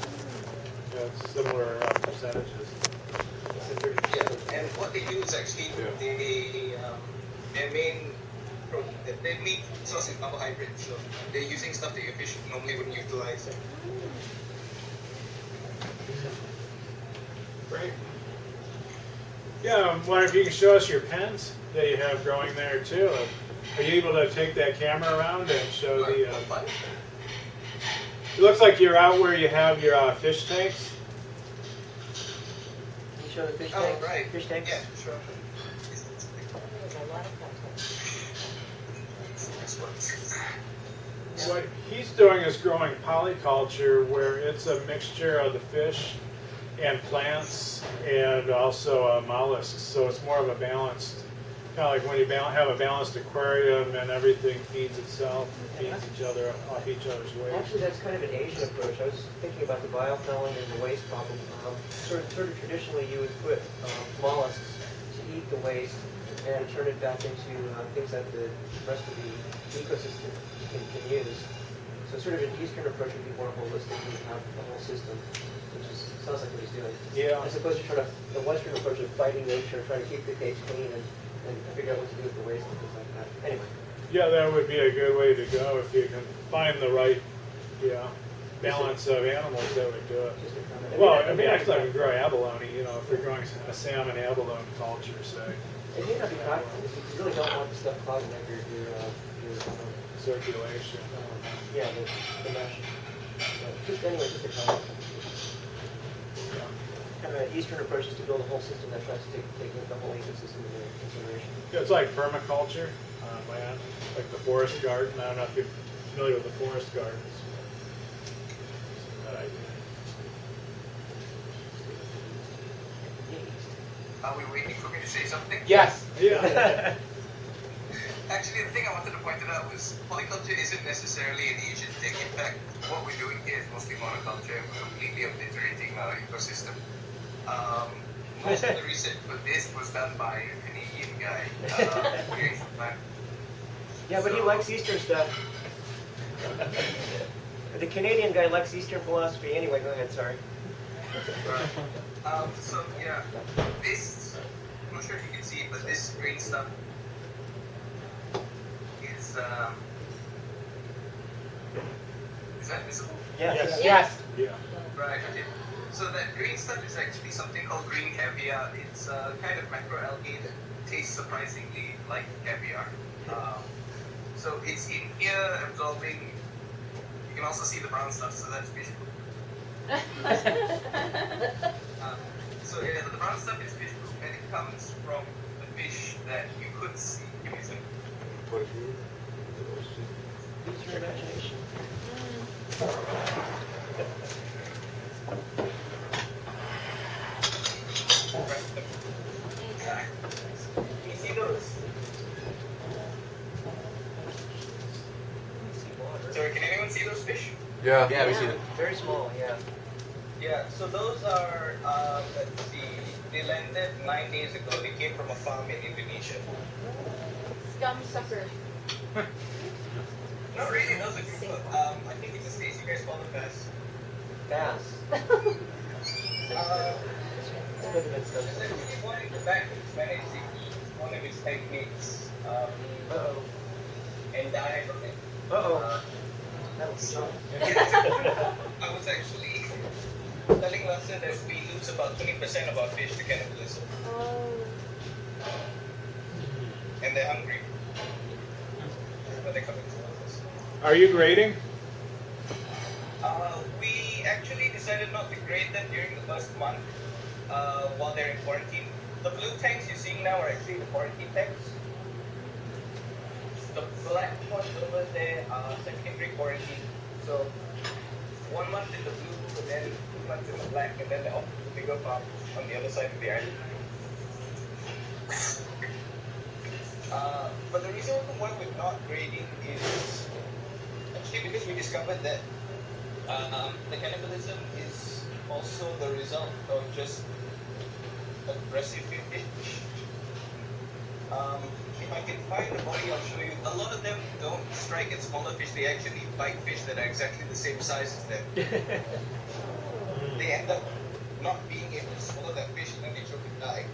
That's similar percentages. Yeah, and what they do is actually their main their main source is carbohydrate, so they're using stuff that your fish normally wouldn't utilize. Great. Yeah, I wonder if you can show us your pens that you have growing there too. Are you able to take that camera around and show the... It looks like you're out where you have your fish tanks. Can you show the fish tanks? Oh, right. Fish tanks? Yeah, sure. What he's doing is growing polyculture, where it's a mixture of the fish and plants and also mollusks. So it's more of a balanced, kind of like when you have a balanced aquarium and everything feeds itself and feeds each other off each other's waste. Actually, that's kind of an Asian approach. I was thinking about the biofouling and the waste problem. Sort of traditionally, you would put mollusks to eat the waste and turn it back into things that the rest of the ecosystem can use. So sort of an Eastern approach would be more holistic. You have the whole system, which sounds like what he's doing. Yeah. As opposed to the Western approach of fighting nature, trying to keep the cage clean and figure out what to do with the waste and things like that. Anyway. Yeah, that would be a good way to go if you can find the right balance of animals that would do it. Well, I mean, actually, I would grow abalone, if you're growing a salmon abalone culture, say. It may not be practical. You really don't want the stuff clogging up your circulation. Yeah, the mesh. Just anyway, just a comment. Kind of an Eastern approach is to build a whole system that tries to take the whole ecosystem into consideration. It's like permaculture on land, like the forest garden. I don't know if you're familiar with the forest gardens. Are we waiting for me to say something? Yes. Yeah. Actually, the thing I wanted to point out was polyculture isn't necessarily an Asian thing. In fact, what we're doing here is mostly monoculture. We're completely obliterating our ecosystem. Most of the research for this was done by a Canadian guy. Yeah, but he likes Eastern stuff. The Canadian guy likes Eastern philosophy. Anyway, go ahead, sorry. So, yeah, this, I'm not sure if you can see it, but this green stuff is that visible? Yes. Yes. Yeah. Right, okay. So that green stuff is actually something called green caviar. It's a kind of macroalgae that tastes surprisingly like caviar. So So it's in here absorbing. You can also see the brown stuff, so that's fish poop. So yeah, the brown stuff is fish poop, and it comes from the fish that you could see. Give me a second. Use your imagination. Can you see those? Sorry, can anyone see those fish? Yeah. Yeah, we see them. Very small, yeah. Yeah, so those are, let's see, they landed 9 days ago. They came from a farm in Indonesia. Scum sucker. Not really, those are grouper. I think in the States you guys call them bass. Bass. There's actually one in the back who's managed to eat one of his techniques and die from it. That was so. I was actually telling Lester that we lose about 20% of our fish to cannibalism. And they're hungry. But they're coming towards us. Are you grading? We actually decided not to grade them during the first month while they're in quarantine. The blue tanks you're seeing now are actually the quarantine tanks. The black ones over there are secondary quarantine. So 1 month in the blue, and then 2 months in the black, and then the bigger farm on the other side of the island. But the reason why we're not grading is actually because we discovered that the cannibalism is also the result of just aggressive fish. If I can find the body, I'll show you. A lot of them don't strike at smaller fish. They actually bite fish that are exactly the same size as them. They end up not being able to swallow that fish, and then they choke and die.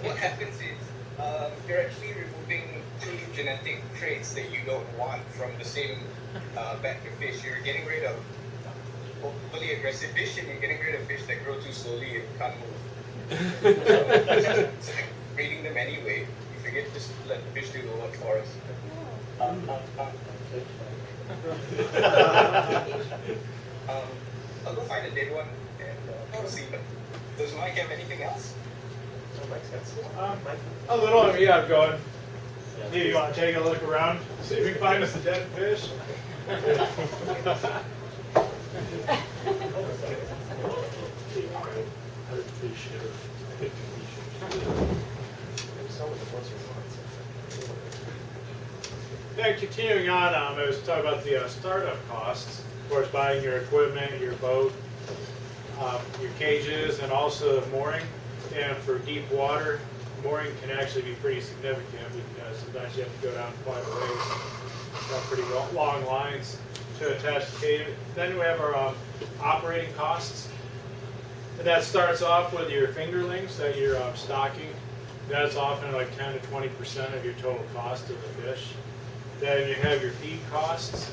What happens is you're actually removing 2 genetic traits that you don't want from the same batch of fish. You're getting rid of overly aggressive fish, and you're getting rid of fish that grow too slowly and can't move. So breeding them anyway. You forget just let the fish do the work for us. I'll go find a dead one and we'll see. But does Mike have anything else? A little of me I'm going. Maybe you want to take a look around, see if we can find us a dead fish. Yeah, continuing on, I was talking about the startup costs. Of course, buying your equipment, your boat, your cages, and also mooring. And for deep water, mooring can actually be pretty significant because sometimes you have to go down quite a ways. Got pretty long lines to attach the cage. Then we have our operating costs. And that starts off with your fingerlings that you're stocking. That's often like 10 to 20% of your total cost of the fish. Then you have your feed costs.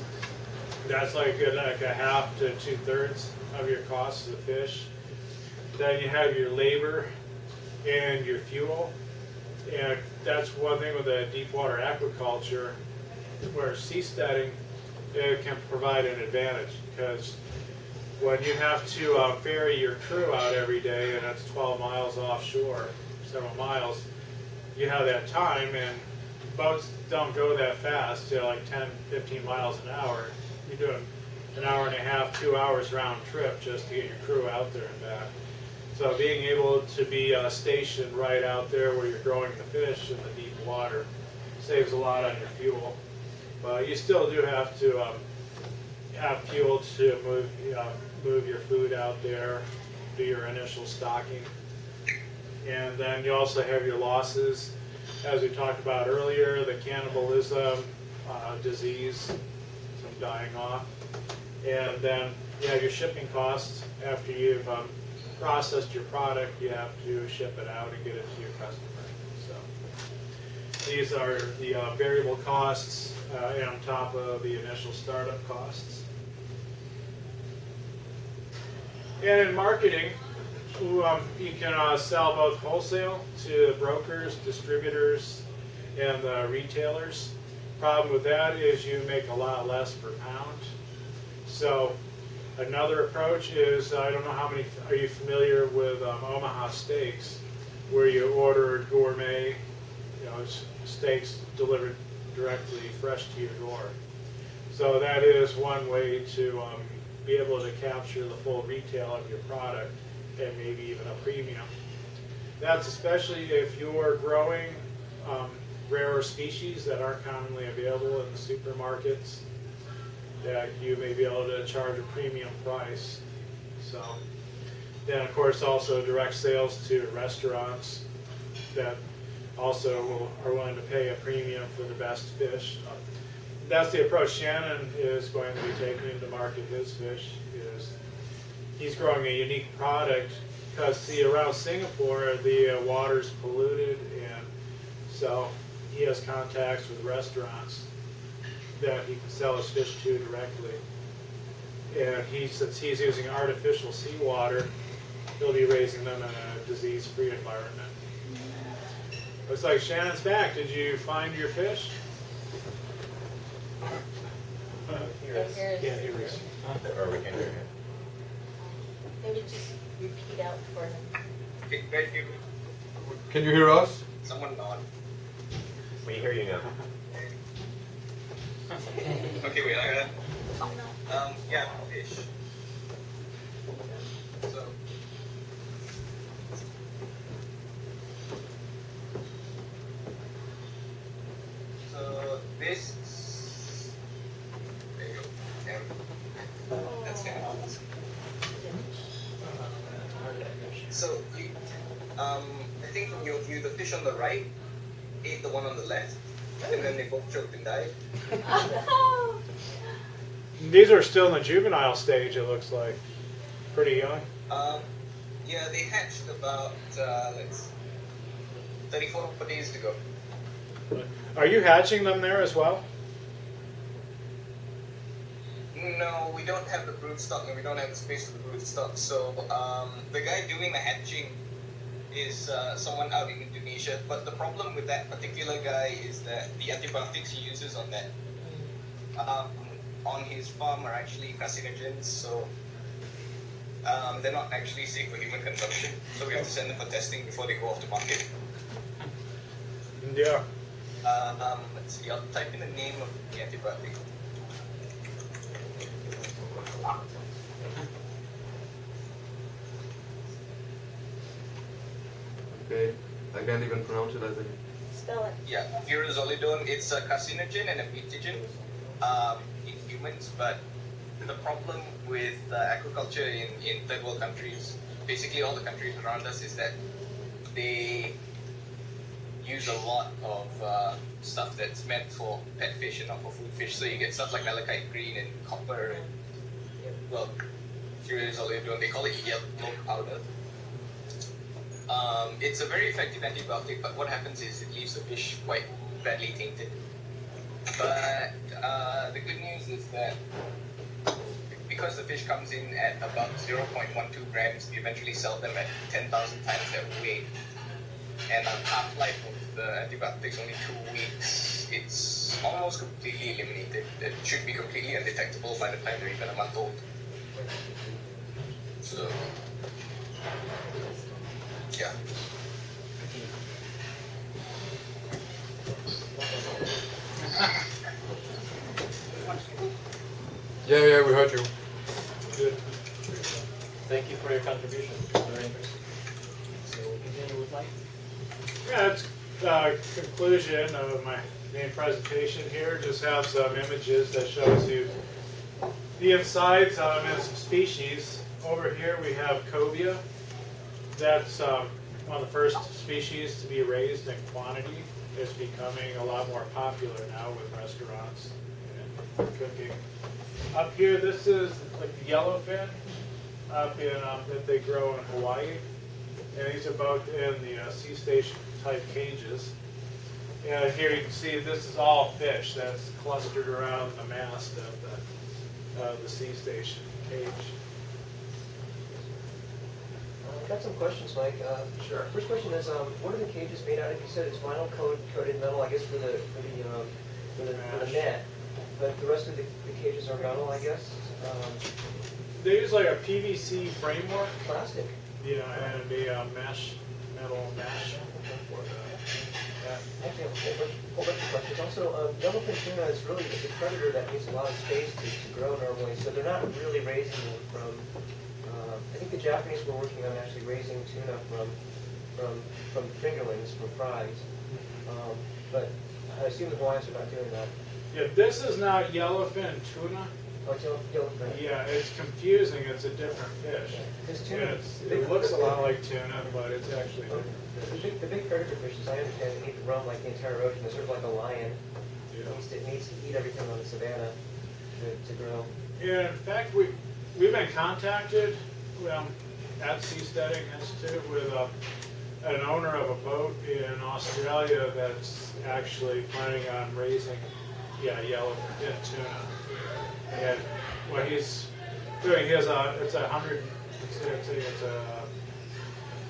That's like a half to 2/3 of your cost of the fish. Then you have your labor and your fuel. And that's one thing with the deep water aquaculture, where seasteading, it can provide an advantage because when you have to ferry your crew out every day, and that's 12 miles offshore, several miles, you have that time, and boats don't go that fast, like 10, 15 miles an hour. You're doing an hour and a half, 2 hours round trip just to get your crew out there and back. So being able to be stationed right out there where you're growing the fish in the deep water saves a lot on your fuel. But you still do have to have fuel to move your food out there, do your initial stocking. And then you also have your losses. As we talked about earlier, the cannibalism, disease, some dying off. And then you have your shipping costs. After you've processed your product, you have to ship it out and get it to your customer. So these are the variable costs on top of the initial startup costs. And in marketing, You can sell both wholesale to brokers, distributors, and retailers. Problem with that is you make a lot less per pound. So another approach is, I don't know how many, are you familiar with Omaha Steaks, where you order gourmet, steaks delivered directly fresh to your door. So that is one way to be able to capture the full retail of your product and maybe even a premium. That's especially if you're growing rarer species that aren't commonly available in the supermarkets, that you may be able to charge a premium price. So then of course also direct sales to restaurants that also are willing to pay a premium for the best fish. That's the approach Shannon is going to be taking to market his fish. Is he's growing a unique product because, see, around Singapore the water's polluted, and so he has contacts with restaurants that he can sell his fish to directly. And since he's using artificial seawater, he'll be raising them in a disease-free environment. Looks like Shannon's back. Did you find your fish? Can't hear us. Or we can't hear him. Maybe just repeat out for him. Can you hear us? Someone nod. We hear you now. Okay, wait, I gotta. Yeah, fish. So this. There you go. Yeah. That's kind of awesome. So you, I think from your view, the fish on the right ate the one on the left, and then they both choked and died. These are still in the juvenile stage, it looks like. Pretty young. Yeah, they hatched about 34 days to go. Are you hatching them there as well? No, we don't have the brood stock, and we don't have the space for the brood stock. So the guy doing the hatching is someone out in Indonesia. But the problem with that particular guy is that the antibiotics he uses on that on his farm are actually carcinogens. So they're not actually safe for human consumption. So we have to send them for testing before they go off the market. Yeah. Let's see. I'll type in the name of the antibiotic. Okay, I can't even pronounce it, I think. Spell it. Yeah, furazolidone. It's a carcinogen and a mutagen in humans, but the problem with aquaculture in third world countries, basically all the countries around us, is that they use a lot of stuff that's meant for pet fish and not for food fish. So you get stuff like malachite green and copper and, well, furazolidone, they call it yellow powder. It's a very effective antibiotic, but what happens is it leaves the fish quite badly tainted. But the good news is that because the fish comes in at about 0.12 grams, we eventually sell them at 10,000 times their weight. And the half-life of the antibiotics only 2 weeks. It's almost completely eliminated. It should be completely undetectable by the time they're even a month old. So, yeah. Yeah, we heard you. Good. Thank you for your contribution. Very interesting. So we'll continue with Mike. Yeah, that's the conclusion of my main presentation here. Just have some images that shows you the insides and some species. Over here we have cobia. That's one of the first species to be raised in quantity. It's becoming a lot more popular now with restaurants and cooking. Up here, this is like the yellowfin up in that they grow in Hawaii, and these are both in the sea station type cages. And here you can see this is all fish that's clustered around the mast of the sea station cage. I've got some questions, Mike. Sure. First question is, what are the cages made out of? You said it's vinyl coated metal, I guess, for the net. But the rest of the cages are metal, I guess. They use like a PVC framework. Plastic. Yeah, and it'd be a metal mesh. Actually, I have a whole bunch of questions. Also, yellowfin tuna is really a predator that needs a lot of space to grow normally, so they're not really raising them from. I think the Japanese were working on actually raising tuna from fingerlings, from fries, but I assume the Hawaiians are not doing that. Yeah, this is not yellowfin tuna. Oh, it's yellowfin. Yeah, it's confusing. It's a different fish. This tuna. It looks a lot like tuna, but it's actually different. The big predator fishes, I understand, they need to roam like the entire ocean. They're sort of like a lion. Yeah. It needs to eat everything on the savannah to grow. Yeah, in fact, we've been contacted at Seasteading Institute with an owner of a boat in Australia that's actually planning on raising, yellowfin tuna. And what he's doing, it's a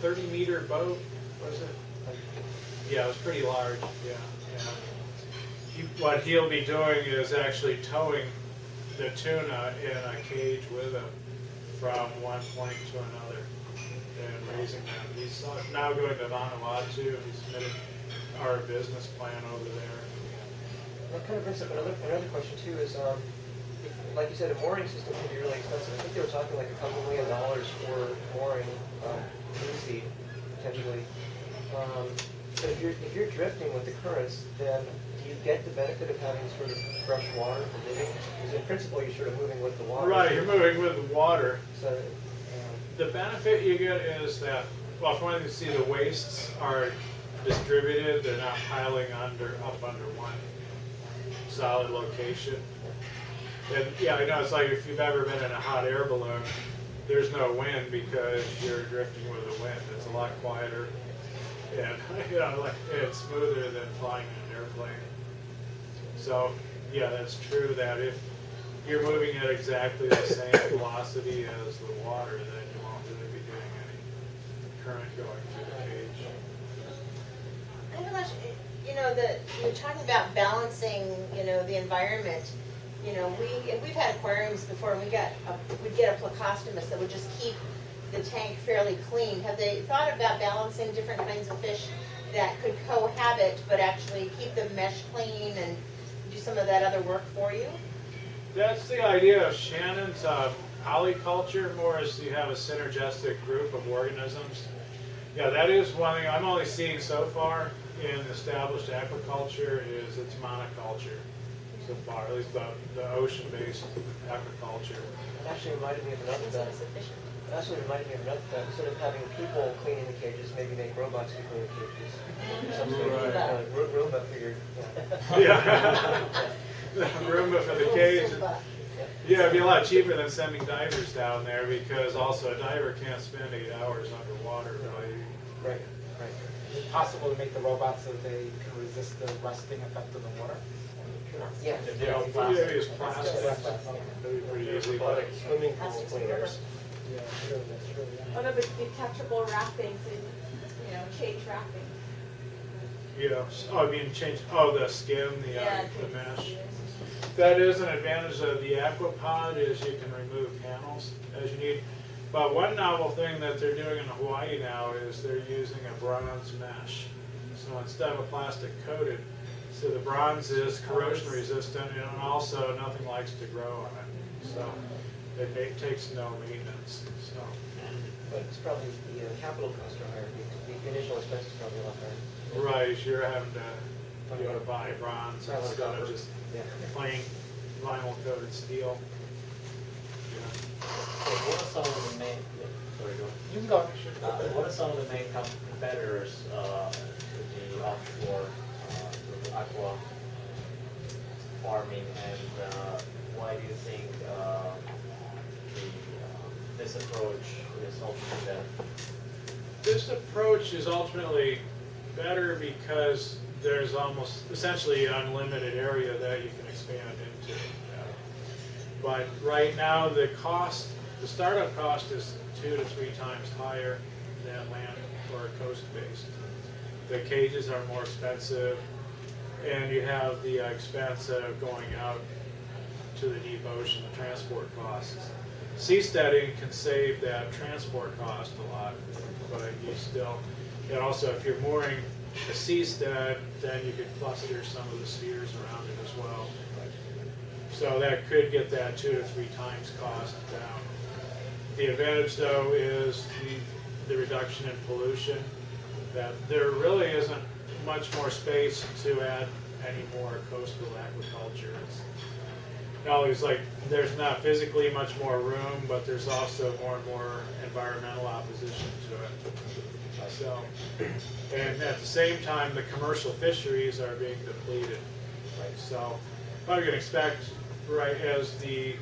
30-meter boat. Was it? Yeah, it was pretty large. Yeah. What he'll be doing is actually towing the tuna in a cage with him from one point to another and raising them. He's now going to Vanuatu. He's submitted our business plan over there. That kind of brings up another question too. Is like you said, a mooring system can be really expensive. I think they were talking like $2 million for mooring blue seed potentially. But if you're drifting with the currents, then do you get the benefit of having sort of fresh water for living? Because in principle, you're sort of moving with the water. Right, you're moving with the water. So the benefit you get is that, well, for one thing, you see the wastes are distributed. They're not piling up under one solid location. And yeah, I know it's like if you've ever been in a hot air balloon, there's no wind because you're drifting with the wind. It's a lot quieter. And it's smoother than flying in an airplane. So yeah, that's true that if you're moving at exactly the same velocity as the water, then you won't really be getting any current going through the cage. I have a question. You're talking about balancing, the environment. We've had aquariums before, and we'd get a plecostomus that would just keep the tank fairly clean. Have they thought about balancing different kinds of fish that could cohabit, but actually keep the mesh clean and do some of that other work for you? That's the idea of Shannon's polyculture, more as you have a synergistic group of organisms. Yeah, that is one thing I'm only seeing so far in established aquaculture is it's monoculture so far, at least the ocean-based aquaculture. it actually reminded me of another thing. Instead of having people cleaning the cages, maybe make robots to clean the cages. Something Roomba figured. Yeah. Roomba for the cage. Yeah, it'd be a lot cheaper than sending divers down there because also a diver can't spend 8 hours underwater. Right. Is it possible to make the robots so they can resist the rusting effect of the water? Yeah. If they don't use plastic, that'd be pretty easy. Swimming pool cleaners. Yeah, sure, that's true. Oh no, but detachable wrappings and, cage wrapping. I mean, the skin, the mesh. That is an advantage of the aquapod is you can remove panels as you need. But one novel thing that they're doing in Hawaii now is they're using a bronze mesh. So instead of a plastic coated, so the bronze is corrosion resistant and also nothing likes to grow on it. So it takes no maintenance. So. But it's probably the capital costs are higher. The initial expense is probably a lot higher. Right, you're having to buy bronze instead of just plain vinyl coated steel. What are some of the main? Sorry, go ahead. You can go. What are some of the main competitors to the offshore aqua farming, and why do you think this approach is ultimately better? This approach is ultimately better because there's almost essentially unlimited area that you can expand into. But right now the startup cost is 2 to 3 times higher than land or coast-based. The cages are more expensive, and you have the expense of going out to the deep ocean, the transport costs. Seasteading can save that transport cost a lot, but you still, and also if you're mooring a seastead, then you could cluster some of the spheres around it as well. So that could get that 2 to 3 times cost down. The advantage though is the reduction in pollution, that there really isn't much more space to add any more coastal aquaculture. It's like there's not physically much more room, but there's also more and more environmental opposition to it. So, and at the same time, the commercial fisheries are being depleted. Right? So, what I can expect, right, as the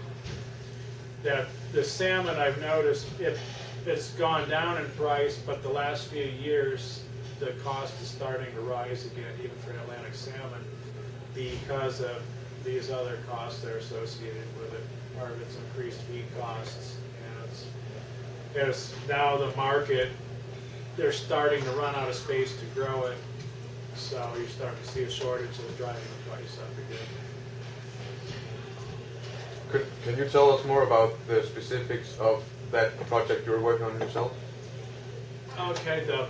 salmon, I've noticed it's gone down in price, but the last few years the cost is starting to rise again, even for Atlantic salmon, because of these other costs that are associated with it. Part of it's increased feed costs, and it's now the market, they're starting to run out of space to grow it, so you're starting to see a shortage that's driving the price up again. Can you tell us more about the specifics of that project you're working on yourself? Okay, the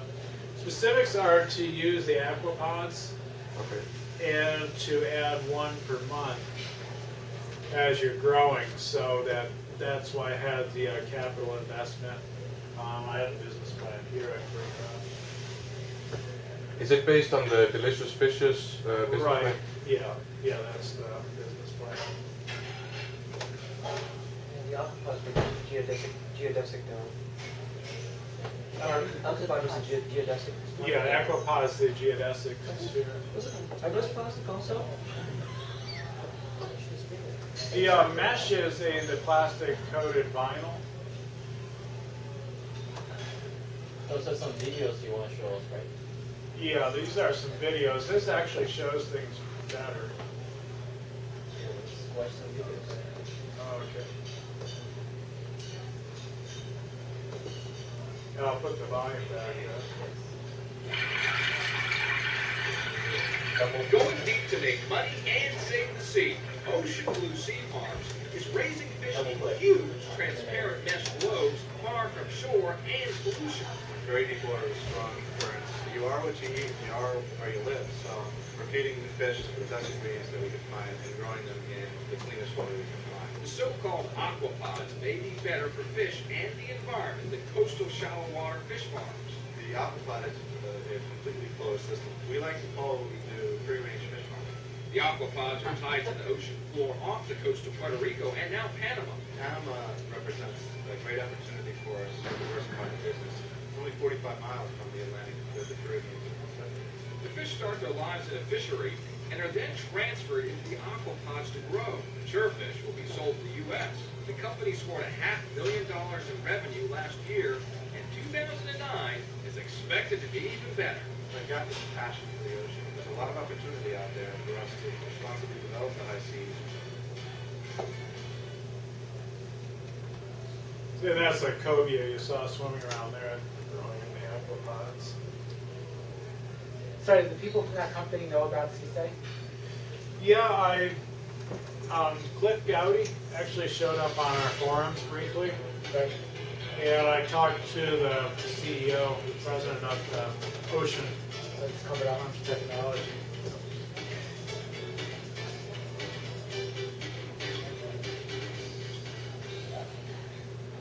specifics are to use the aquapods. Okay. And to add 1 per month as you're growing, so that's why I had the capital investment. I have a business plan here. Is it based on the Delicious Fishes business Right. plan? Yeah, that's the business plan. And the aquapods for geodesic dome. Aquapod is a geodesic. Yeah, aquapod is the geodesic sphere. Are those plastic also? The mesh is in the plastic coated vinyl. Those are some videos you want to show us, right? Yeah, these are some videos. This actually shows things better. Let's watch some videos. Oh, okay. And I'll put the volume back Going deep to make money and save the sea. Ocean Blue Sea Farms is raising fish in huge, transparent mesh globes far from shore and pollution. Very deep water with strong currents. You are what you eat, you are where you live. So we're feeding the fish the best ingredients that we can find and growing them in the cleanest water we can find. The so-called aquapods may be better for fish and the environment than coastal shallow water fish farms. The aquapod is a completely closed system. We like to call what we do free-range fish farming. The aquapods are tied to the ocean floor off the coast of Puerto Rico and now Panama. Panama represents a great opportunity for us to diversify the business. It's only 45 miles from the Atlantic to the Caribbean. The fish start their lives in a fishery and are then transferred into the aquapods to grow. Mature fish will be sold to the U.S. The company scored $500,000 in revenue last year, and 2009 is expected to be even better. I've got this passion for the ocean. There's a lot of opportunity out there for us to responsibly develop the high seas. And that's a cobia you saw swimming around there, growing in the aquapods. Sorry, do the people from that company know about Seasteading? Yeah, Cliff Gowdy actually showed up on our forums briefly. And I talked to the CEO, the president of the Ocean Farms Technology.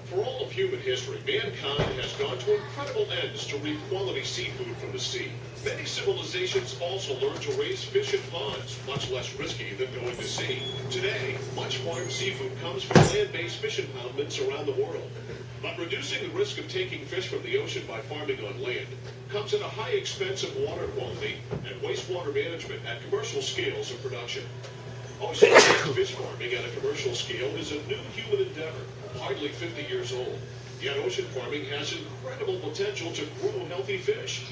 For all of human history, mankind has gone to incredible ends to reap quality seafood from the sea. Many civilizations also learned to raise fish in ponds, much less risky than going to sea. Today, much farmed seafood comes from land-based fish impoundments around the world. But reducing the risk of taking fish from the ocean by farming on land comes at a high expense of water quality and wastewater management at commercial scales of production. Ocean-based fish farming at a commercial scale is a new human endeavor, hardly 50 years old. Yet ocean farming has incredible potential to grow healthy fish.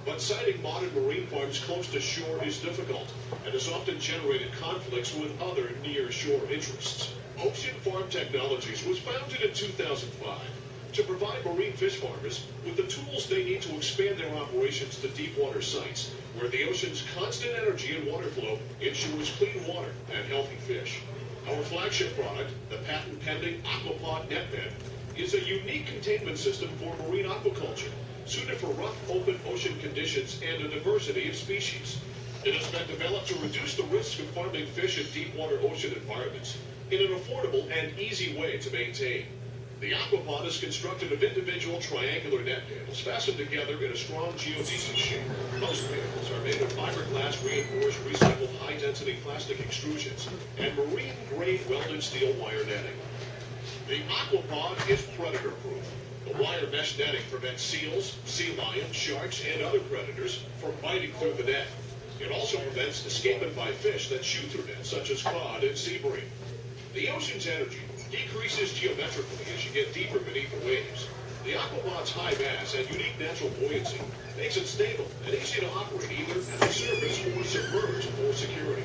But siting modern marine farms close to shore is difficult and has often generated conflicts with other near-shore interests. Ocean Farm Technologies was founded in 2005. to provide marine fish farmers with the tools they need to expand their operations to deep water sites, where the ocean's constant energy and water flow ensures clean water and healthy fish. Our flagship product, the patent-pending Aquapod Net Pen, is a unique containment system for marine aquaculture, suited for rough, open ocean conditions and a diversity of species. It has been developed to reduce the risk of farming fish in deep water ocean environments in an affordable and easy way to maintain. The Aquapod is constructed of individual triangular net panels fastened together in a strong geodesic shape. Most panels are made of fiberglass reinforced recycled high-density plastic extrusions and marine-grade welded steel wire netting. The Aquapod is predator-proof. The wire mesh netting prevents seals, sea lions, sharks, and other predators from biting through the net. It also prevents escapement by fish that shoot through nets, such as cod and sea bream. The ocean's energy decreases geometrically as you get deeper beneath the waves. The Aquapod's high mass and unique natural buoyancy makes it stable and easy to operate either at the surface or submerged for security.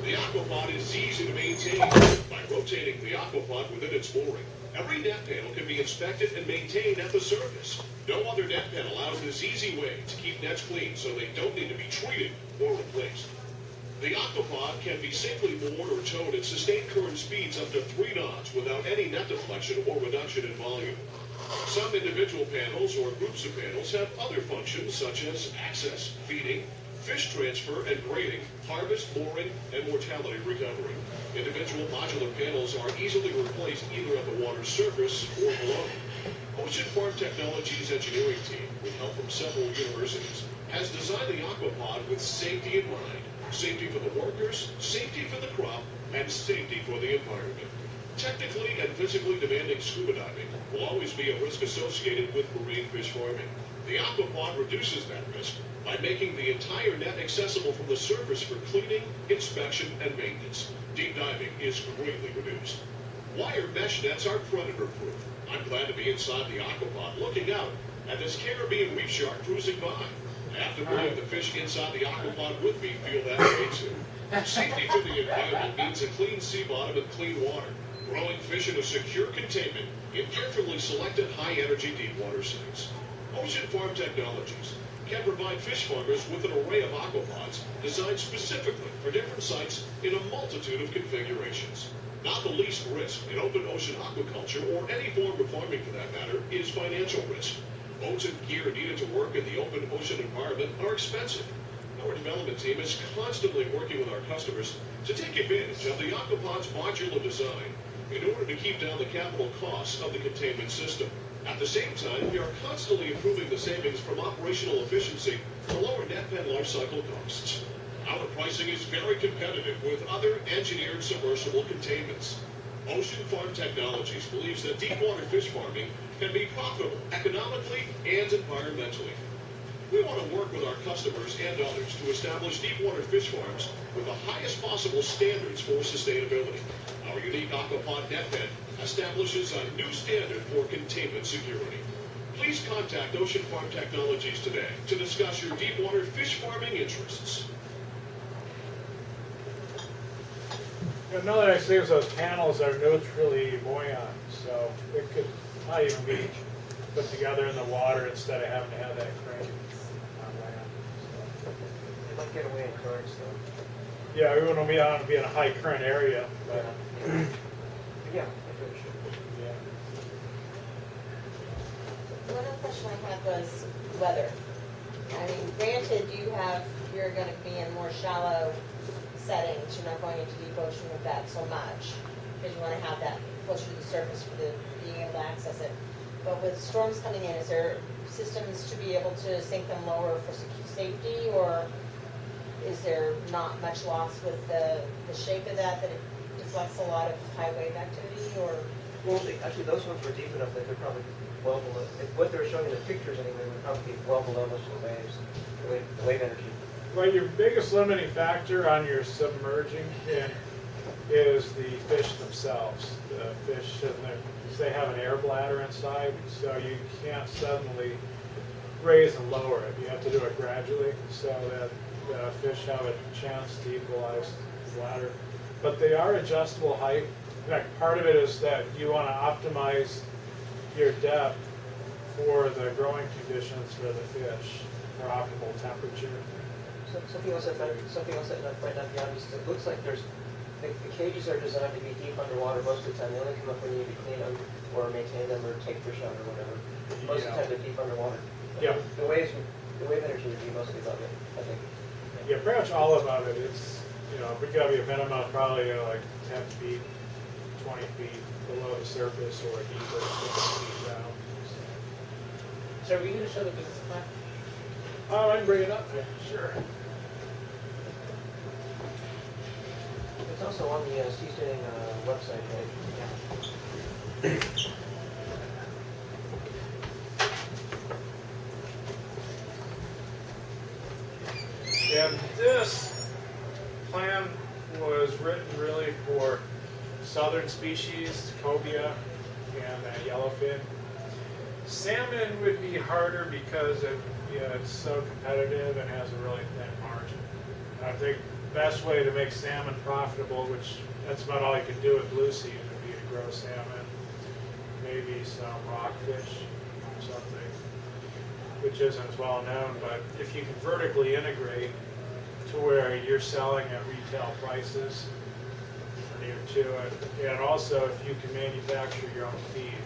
The Aquapod is easy to maintain by rotating the Aquapod within its mooring. Every net panel can be inspected and maintained at the surface. No other net pen allows this easy way to keep nets clean so they don't need to be treated or replaced. The Aquapod can be safely moored or towed at sustained current speeds up to 3 knots without any net deflection or reduction in volume. Some individual panels or groups of panels have other functions such as access, feeding, fish transfer and grading, harvest, mooring, and mortality recovery. Individual modular panels are easily replaced either at the water's surface or below. Ocean Farm Technologies engineering team, with help from several universities, has designed the Aquapod with safety in mind. Safety for the workers, safety for the crop, and safety for the environment. Technically and physically demanding scuba diving will always be a risk associated with marine fish farming. The Aquapod reduces that risk by making the entire net accessible from the surface for cleaning, inspection, and maintenance. Deep diving is greatly reduced. Wire mesh nets are predator-proof. I'm glad to be inside the Aquapod looking out at this Caribbean reef shark cruising by. I have to believe the fish inside the Aquapod with me feel that way too. Safety for the environment means a clean sea bottom and clean water. Growing fish in a secure containment in carefully selected high-energy deep water sites. Ocean Farm Technologies can provide fish farmers with an array of aquapods designed specifically for different sites in a multitude of configurations. Not the least risk in open ocean aquaculture, or any form of farming for that matter, is financial risk. Boats and gear needed to work in the open ocean environment are expensive. Our development team is constantly working with our customers to take advantage of the Aquapod's modular design in order to keep down the capital costs of the containment system. At the same time, we are constantly improving the savings from operational efficiency to lower net pen lifecycle costs. Our pricing is very competitive with other engineered submersible containments. Ocean Farm Technologies believes that deep water fish farming can be profitable economically and environmentally. We want to work with our customers and others to establish deep water fish farms with the highest possible standards for sustainability. Our unique Aquapod net pen establishes a new standard for containment security. Please contact Ocean Farm Technologies today to discuss your deep water fish farming interests. Another nice thing is those panels are neutrally buoyant, so it could not even be put together in the water instead of having to have that crane on land. They might get away in currents though. Yeah, we wouldn't be on to be in a high current area, but Yeah, I think it should. yeah. One other question I had was weather. I mean, granted, you're going to be in more shallow settings. You're not going into deep ocean with that so much because you want to have that closer to the surface for being able to access it. But with storms coming in, is there systems to be able to sink them lower for safety, or is there not much loss with the shape of that it deflects a lot of high wave activity, or? Well, actually, those ones were deep enough that they're probably well below. What they were showing in the pictures anyway would probably be well below most of the waves, the wave energy. Well, your biggest limiting factor on your submerging is the fish themselves. The fish, they have an air bladder inside, so you can't suddenly raise and lower it. You have to do it gradually so that the fish have a chance to equalize the bladder. But they are adjustable height. In fact, part of it is that you want to optimize your depth for the growing conditions for the fish, for optimal temperature. Something else that might not be obvious. It looks like there's the cages are designed to be deep underwater most of the time. They only come up when you need to clean them or maintain them or take fish out or whatever. Most of the time they're deep underwater. Yeah. The wave energy would be mostly above it, I think. Yeah, pretty much all above it. It's, we got to be a minimum of probably like 10 feet, 20 feet below the surface or deeper, 50 feet down. So are we going to show the business plan? Oh, I can bring it up. Yeah, sure. It's also on the Seasteading website, right? Yeah. And this plan was written really for southern species, cobia and yellowfin. Salmon would be harder because it's so competitive and has a really thin margin. I think the best way to make salmon profitable, which that's about all you can do with blue sea, would be to grow salmon, maybe some rockfish or something, which isn't as well known. But if you can vertically integrate to where you're selling at retail prices near to it, and also if you can manufacture your own feed.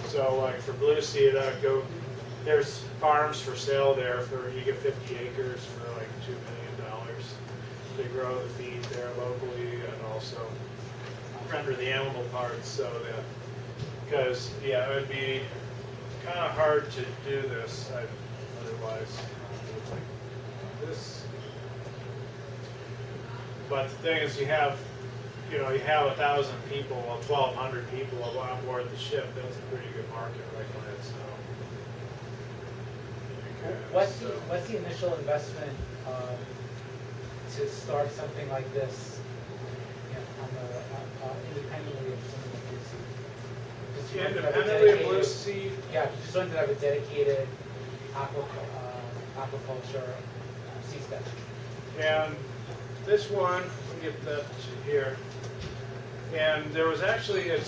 So like for blue sea, that would go, there's farms for sale there for, you get 50 acres for like $2 million. They grow the feed there locally and also render the animal parts so that, because it would be kind of hard to do this otherwise. This, but the thing is, you have 1,000 people, 1,200 people on board the ship. That's a pretty good market right when it's What's the initial investment to start something like this independently of some of the blue sea? Independently of blue sea? Yeah, just wanted to have a dedicated aquaculture seasteading. And this one, let me get that here. And there was actually, I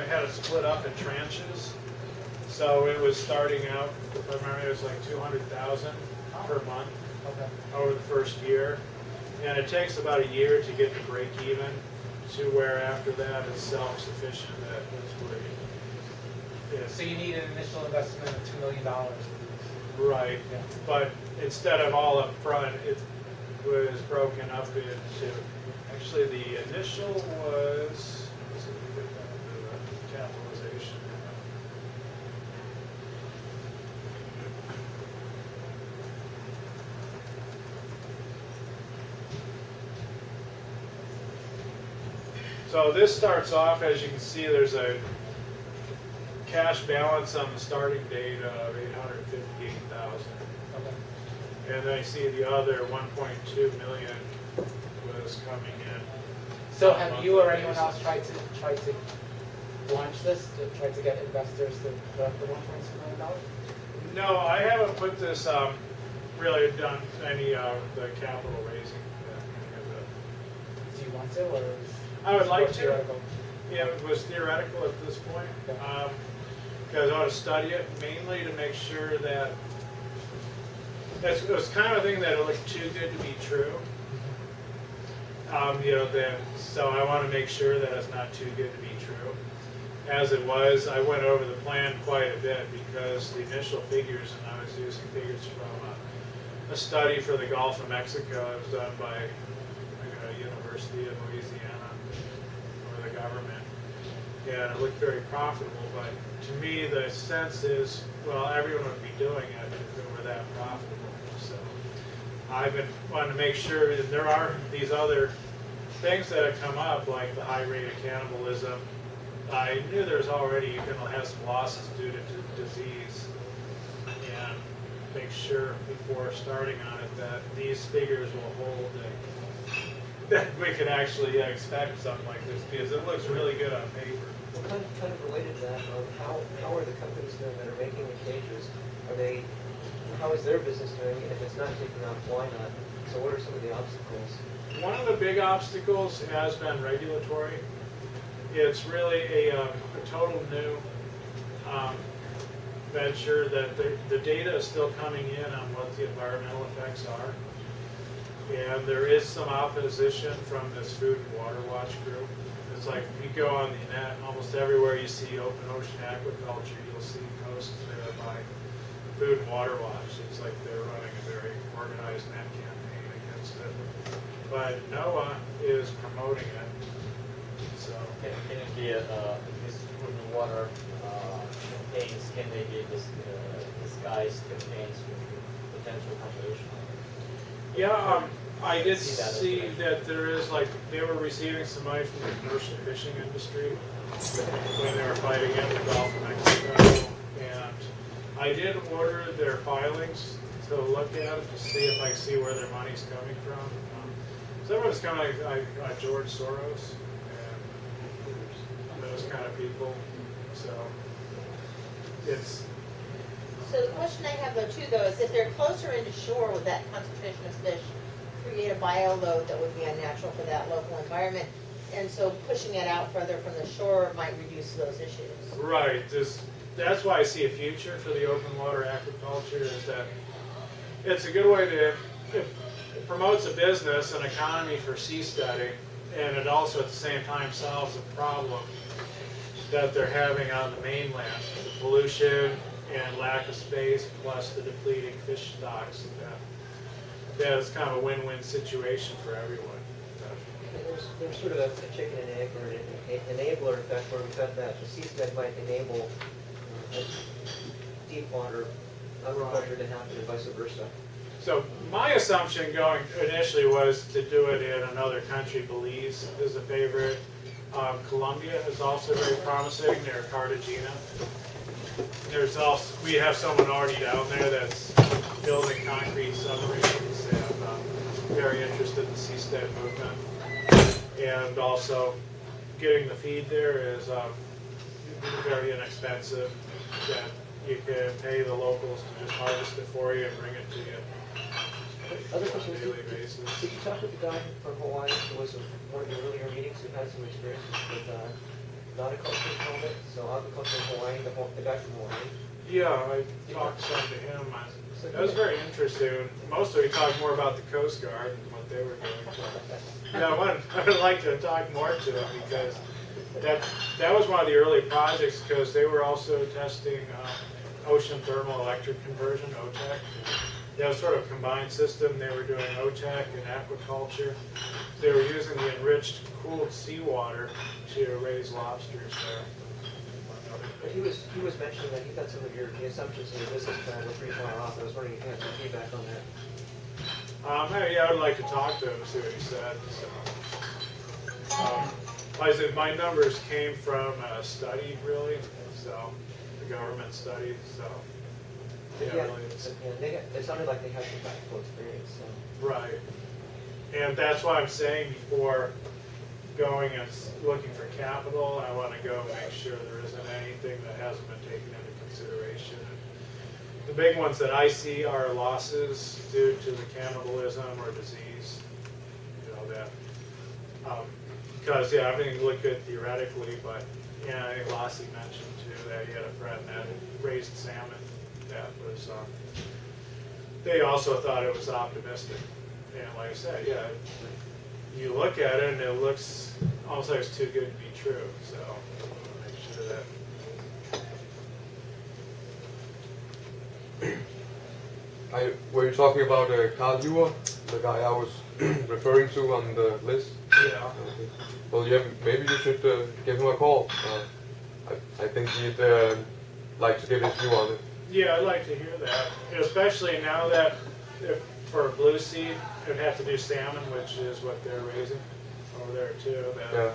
had it split up in tranches. So it was starting out, if I remember, it was like $200,000 per month over the first year. And it takes about a year to get to break even to where after that it's self-sufficient. So you need an initial investment of $2 million. Right. Yeah. But instead of all up front, it was broken up into, actually the initial was, let's see if we get that into the capitalization. So this starts off, as you can see, there's a cash balance on the starting date of $858,000. And then you see the other 1.2 million was coming in. So have you or anyone else tried to launch this, to try to get investors to put up the $1.2 million? No, I haven't put this, really done any of the capital raising. Do you want to, or? I would like to. Theoretical? Yeah, it was theoretical at this point. Because I want to study it mainly to make sure that it was kind of a thing that it looked too good to be true. So I want to make sure that it's not too good to be true. As it was, I went over the plan quite a bit because the initial figures, and I was using figures from a study for the Gulf of Mexico. It was done by a University of Louisiana or the government. And it looked very profitable, but to me the sense is, well, everyone would be doing it if it were that profitable. So I've been wanting to make sure that there are these other things that have come up, like the high rate of cannibalism. I knew there was already, you can have some losses due to disease, and make sure before starting on it that these figures will hold, that we can actually expect something like this, because it looks really good on paper. Well, kind of related to that, how are the companies doing that are making the cages? How is their business doing? And if it's not taking off, why not? So what are some of the obstacles? One of the big obstacles has been regulatory. It's really a total new venture that the data is still coming in on what the environmental effects are. And there is some opposition from this Food and Water Watch group. It's like if you go on the net, almost everywhere you see open ocean aquaculture, you'll see posts there by Food and Water Watch. It's like they're running a very organized net campaign against it. But NOAA is promoting it. So can it be these Food and Water campaigns, can they be disguised campaigns with potential competition? Yeah, I did see that there is they were receiving some money from the commercial fishing industry when they were fighting in the Gulf of Mexico. And I did order their filings to look at to see if I see where their money's coming from. So everyone's kind of like George Soros and those kind of people. So it's. So the question I have though too though is if they're closer into shore with that concentration of fish, create a bioload that would be unnatural for that local environment, and so pushing it out further from the shore might reduce those issues. Right. That's why I see a future for the open water aquaculture is that it's a good way to it promotes a business and economy for seasteading, and it also at the same time solves a problem that they're having on the mainland, the pollution and lack of space, plus the depleting fish stocks. That is kind of a win-win situation for everyone. There's sort of a chicken and egg or an enabler effect where we've got that the seastead might enable deep water agriculture to happen and vice versa. So my assumption going initially was to do it in another country. Belize is a favorite. Colombia is also very promising. They're Cartagena. There's also, we have someone already down there that's building concrete submarines and very interested in the seastead movement. And also getting the feed there is very inexpensive. That you can pay the locals to just harvest it for you and bring it to you. Other questions? Did you talk with the guy from Hawaii who was one of the earlier meetings who had some experience with nauticulture and it? So agriculture in Hawaii, the guy from Hawaii? Yeah, I talked some to him. That was very interesting. Mostly we talked more about the Coast Guard and what they were doing. Yeah, I would like to talk more to them because that was one of the early projects because they were also testing ocean thermal electric conversion, OTEC. That was sort of a combined system. They were doing OTEC and aquaculture. They were using the enriched cooled seawater to raise lobsters there. But he was mentioning that he thought some of the assumptions in your business plan were pretty far off. I was wondering if you had some feedback on that. Yeah, I would like to talk to him and see what he said. So, like I said, my numbers came from a study, really, so the government study. So, yeah, really, it sounded like they had some practical experience. So. Right, and that's why I'm saying before going and looking for capital, I want to go make sure there isn't anything that hasn't been taken into consideration. The big ones that I see are losses due to the cannibalism or disease. You know that. Because everything looked good theoretically, but I think Lassie mentioned too that he had a friend that raised salmon that was. They also thought it was optimistic, and like I said, you look at it and it looks almost like it's too good to be true. So make sure that. Were you talking about Carl Ewer, the guy I was referring to on the list? Yeah. Okay. Well, yeah, maybe you should give him a call. I think he'd like to give his view on it. Yeah, I'd like to hear that, especially now that for blue seed, it'd have to do salmon, which is what they're raising over there too. That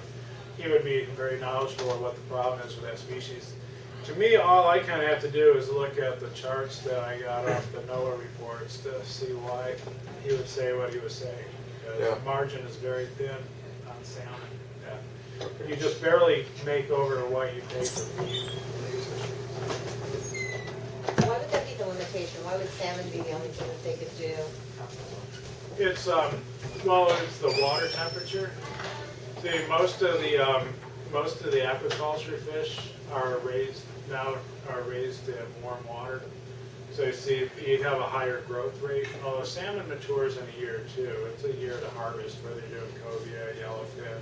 he would be very knowledgeable of what the problem is with that species. To me, all I kind of have to do is look at the charts that I got off the NOAA reports to see why he would say what he was saying. Because the margin is very thin on salmon. You just barely make over what you pay for feed. Why would that be the limitation? Why would salmon be the only thing that they could do? It's it's the water temperature. See, most of the aquaculture fish are raised now are raised in warm water. So you see, you have a higher growth rate. Although salmon matures in a year too. It's a year to harvest, whether you're doing cobia, yellowfin,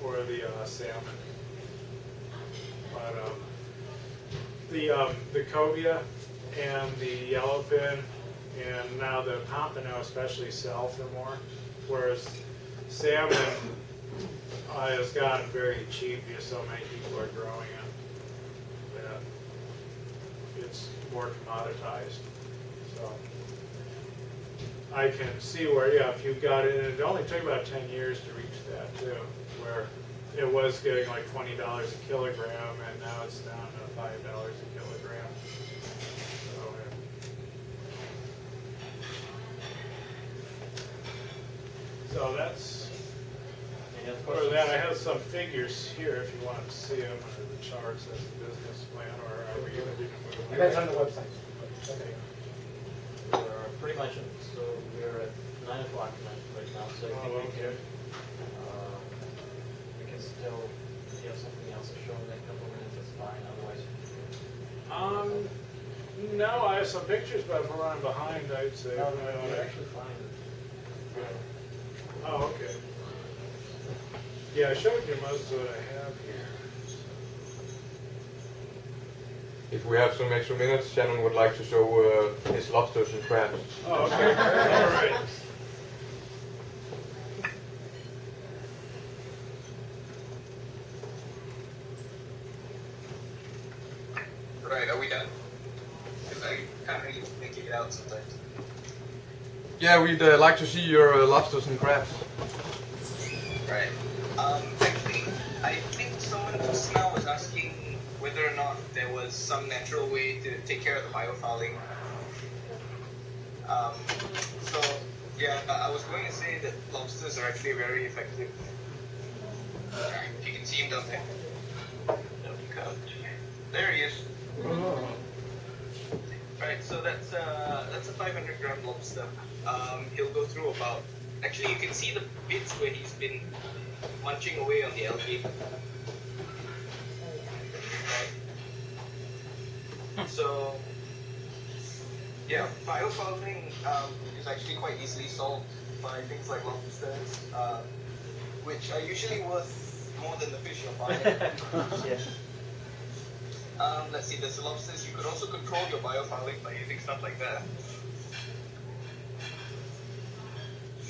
or the salmon. But the cobia and the yellowfin and now the pompano especially sell for more, whereas salmon has gotten very cheap because so many people are growing it that it's more commoditized. So I can see where, yeah, if you got it, and it only took about 10 years to reach that too, where it was getting like $20 a kilogram, and now it's down to $5 a kilogram. So that's for that. I have some figures here if you want to see them, or the charts as the business plan, or are we going to do them? You guys on the website. Okay. We're pretty much, so we're at 9 o'clock right now, so I think we can still, if you have something else to show in a couple of minutes, that's fine, otherwise. No, I have some pictures, but if we're running behind, I'd say. No, we're actually fine. Oh, okay. Yeah, I showed you most of what I have here. If we have some extra minutes, Shannon would like to show his lobsters and crabs. Oh, okay. All right. Right, are we done? Because I can't really make it out sometimes. Yeah, we'd like to see your lobsters and crabs. Right. Actually, I think someone just now was asking whether or not there was some natural way to take care of the biofouling. So, yeah, I was going to say that lobsters are actually very effective. You can see him down there. There he is. Right, so that's a 500-gram lobster. He'll go through about. Actually, you can see the bits where he's been munching away on the algae. Right. So, yeah, biofouling is actually quite easily solved by things like lobsters, which are usually worth more than the fish you're buying. Yeah. Let's see, there's the lobsters. You could also control your biofouling by using stuff like that.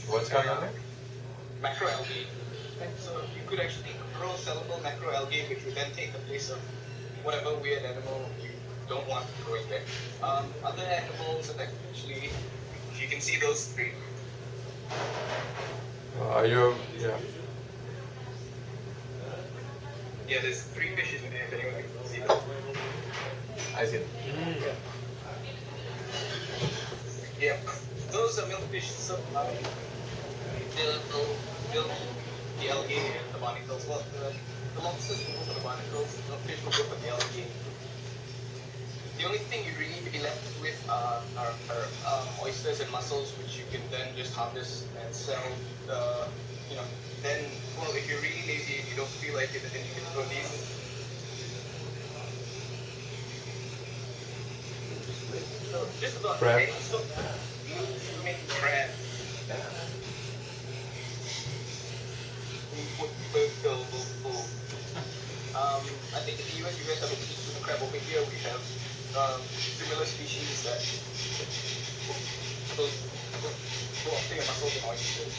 What's going on there? Macroalgae. So you could actually grow sellable macroalgae, which would then take the place of whatever weird animal you don't want growing there. Other animals, and actually, you can see those three. Yeah. Yeah, there's 3 fishes in there, if anyone can see them. I see. Yeah, those are milkfish. So they'll the algae and the barnacles. Well, the lobsters will go for the barnacles. The fish will go for the algae. The only thing you really be left with are oysters and mussels, which you can then just harvest and sell. Then, well, if you're really lazy and you don't feel like it, then you can throw these. So just about crab. any sort of make crab. I think in the US you guys have a piece of crab. Over here we have similar species that go after your mussels and oysters.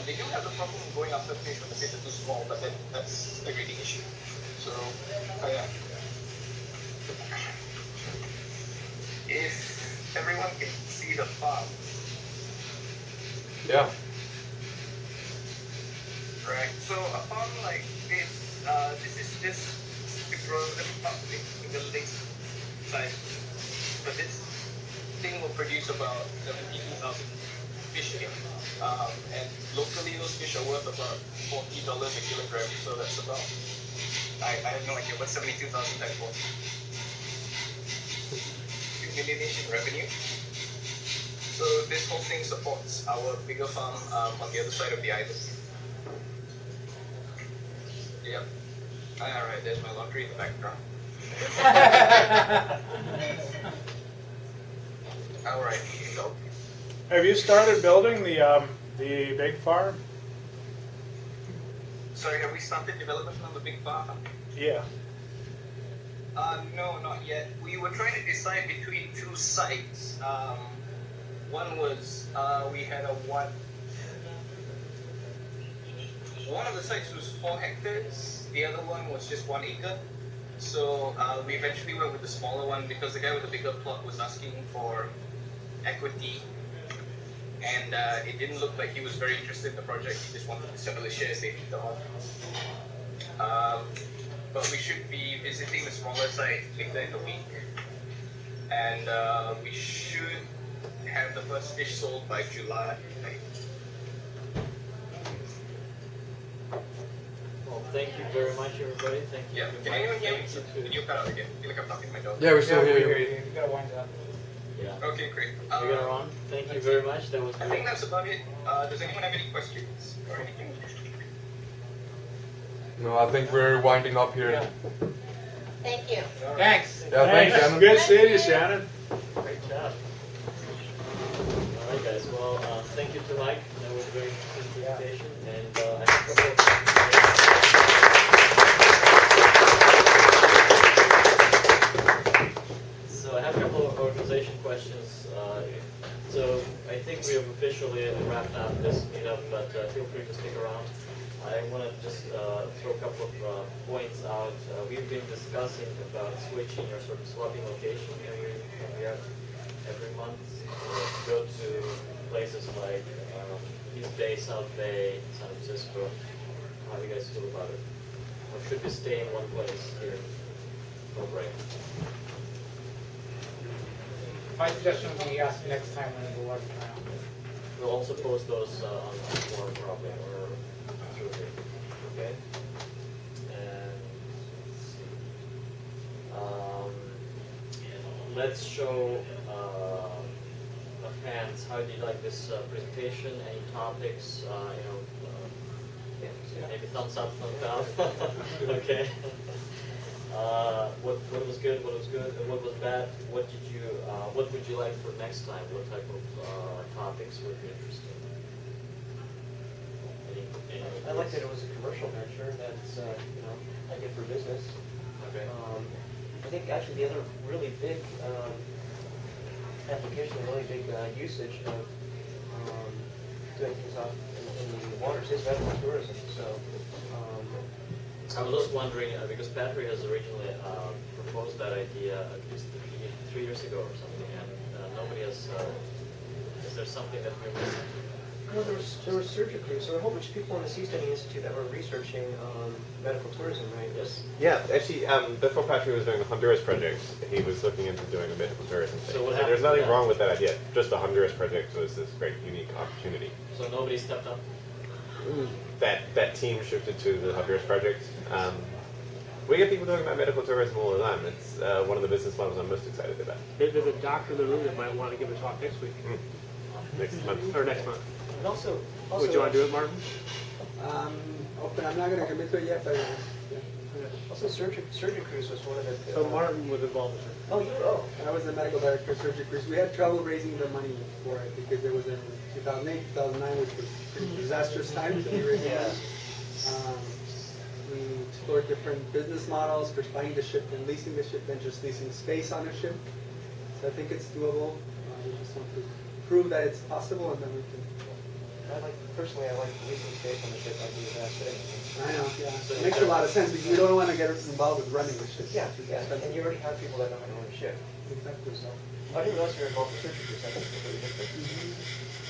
They do have the problem of going after fish when the fish are too small, but then that's a grading issue. So, yeah. If everyone can see the farm. Yeah. Right. So a farm like this, this is just to grow them up in the lake side. But this thing will produce about 72,000 fish here. And locally those fish are worth about $40 a kilogram. So that's about, I have no idea, what's 72,000 times 4? 2 million-ish in revenue. So this whole thing supports our bigger farm on the other side of the island. Yep. Alright, there's my laundry in the background. All right. So, Have you started building the big farm? sorry, have we started development on the big farm? Yeah. No, not yet. We were trying to decide between two sites. One was we had one of the sites was 4 hectares. The other one was just 1 acre. So we eventually went with the smaller one because the guy with the bigger plot was asking for equity, and it didn't look like he was very interested in the project. He just wanted to sell the shares later on. But we should be visiting the smaller site later in the week, and we should have the first fish sold by July. Well, thank you very much, everybody. Thank you. Yeah. Can anyone hear me? Did you cut out again? I feel like I'm talking to my dog. Yeah, we still hear you. You gotta wind up. Yeah. Okay, great. We got on. Thank you very much. That was I think that's about it. Does anyone have any questions or anything? No, I think we're winding up here. Thank you. Thanks. Yeah, thanks, Shannon. Good seeing you, Shannon. Great job. All right, guys. Well, thank you to Mike. That was a very interesting presentation. And I have a couple of So I have a couple of organization questions. So I think we have officially wrapped up this meetup, but feel free to stick around. I want to just throw a couple of points out. We've been discussing about switching or sort of swapping location every month. Go to places like East Bay, South Bay, San Francisco. How do you guys feel about it? Or should we stay in one place here? No break. My suggestion would be ask next time when the water around. We'll also post those on forum probably, or okay. And let's see. Let's show the fans how do you like this presentation? Any topics? Maybe thumbs up, thumbs down. Okay. What was good? What was good? What was bad? What did you? What would you like for next time? What type of topics would be interesting? I like that it was a commercial venture. That's I get for business. Okay. I think actually the other really big application, really big usage of doing things off in the waters is medical tourism. So. I was just wondering because Patrick has originally proposed that idea at least 3 years ago or something, and nobody has. Is there something that we're missing? Well, there was surgery. So a whole bunch of people in the Seasteading Institute that were researching medical tourism, right? Yes. Yeah, actually, before Patrick was doing the Honduras project, he was looking into doing a medical tourism thing. So what And there's happened to nothing that? wrong with that idea. Just the Honduras project was this great, unique opportunity. So nobody stepped up. That team shifted to the Honduras project. We get people talking about medical tourism all the time. It's one of the business models I'm most excited about. There's a doctor in the room that might want to give a talk next week. Next month. Or next month. And also Would you want to do it, Martin? Open. I'm not going to commit to it yet, but yeah. Also, Surgery Cruise was one of the. So Martin was involved with it. I was the medical director of Surgery Cruise. We had trouble raising the money for it because it was in 2008, 2009, which was pretty disastrous time to be raising money. We explored different business models for buying the ship and leasing the ship than just leasing space on a ship. So I think it's doable. We just want to prove that it's possible, and then we can. Personally, I like leasing space on the ship. I do that. I know, yeah. It makes a lot of sense because we don't want to get involved with running the ship. Yeah, and you already have people that know how to run a ship. Exactly. So. I didn't realize you were involved in surgery. I think it's completely different.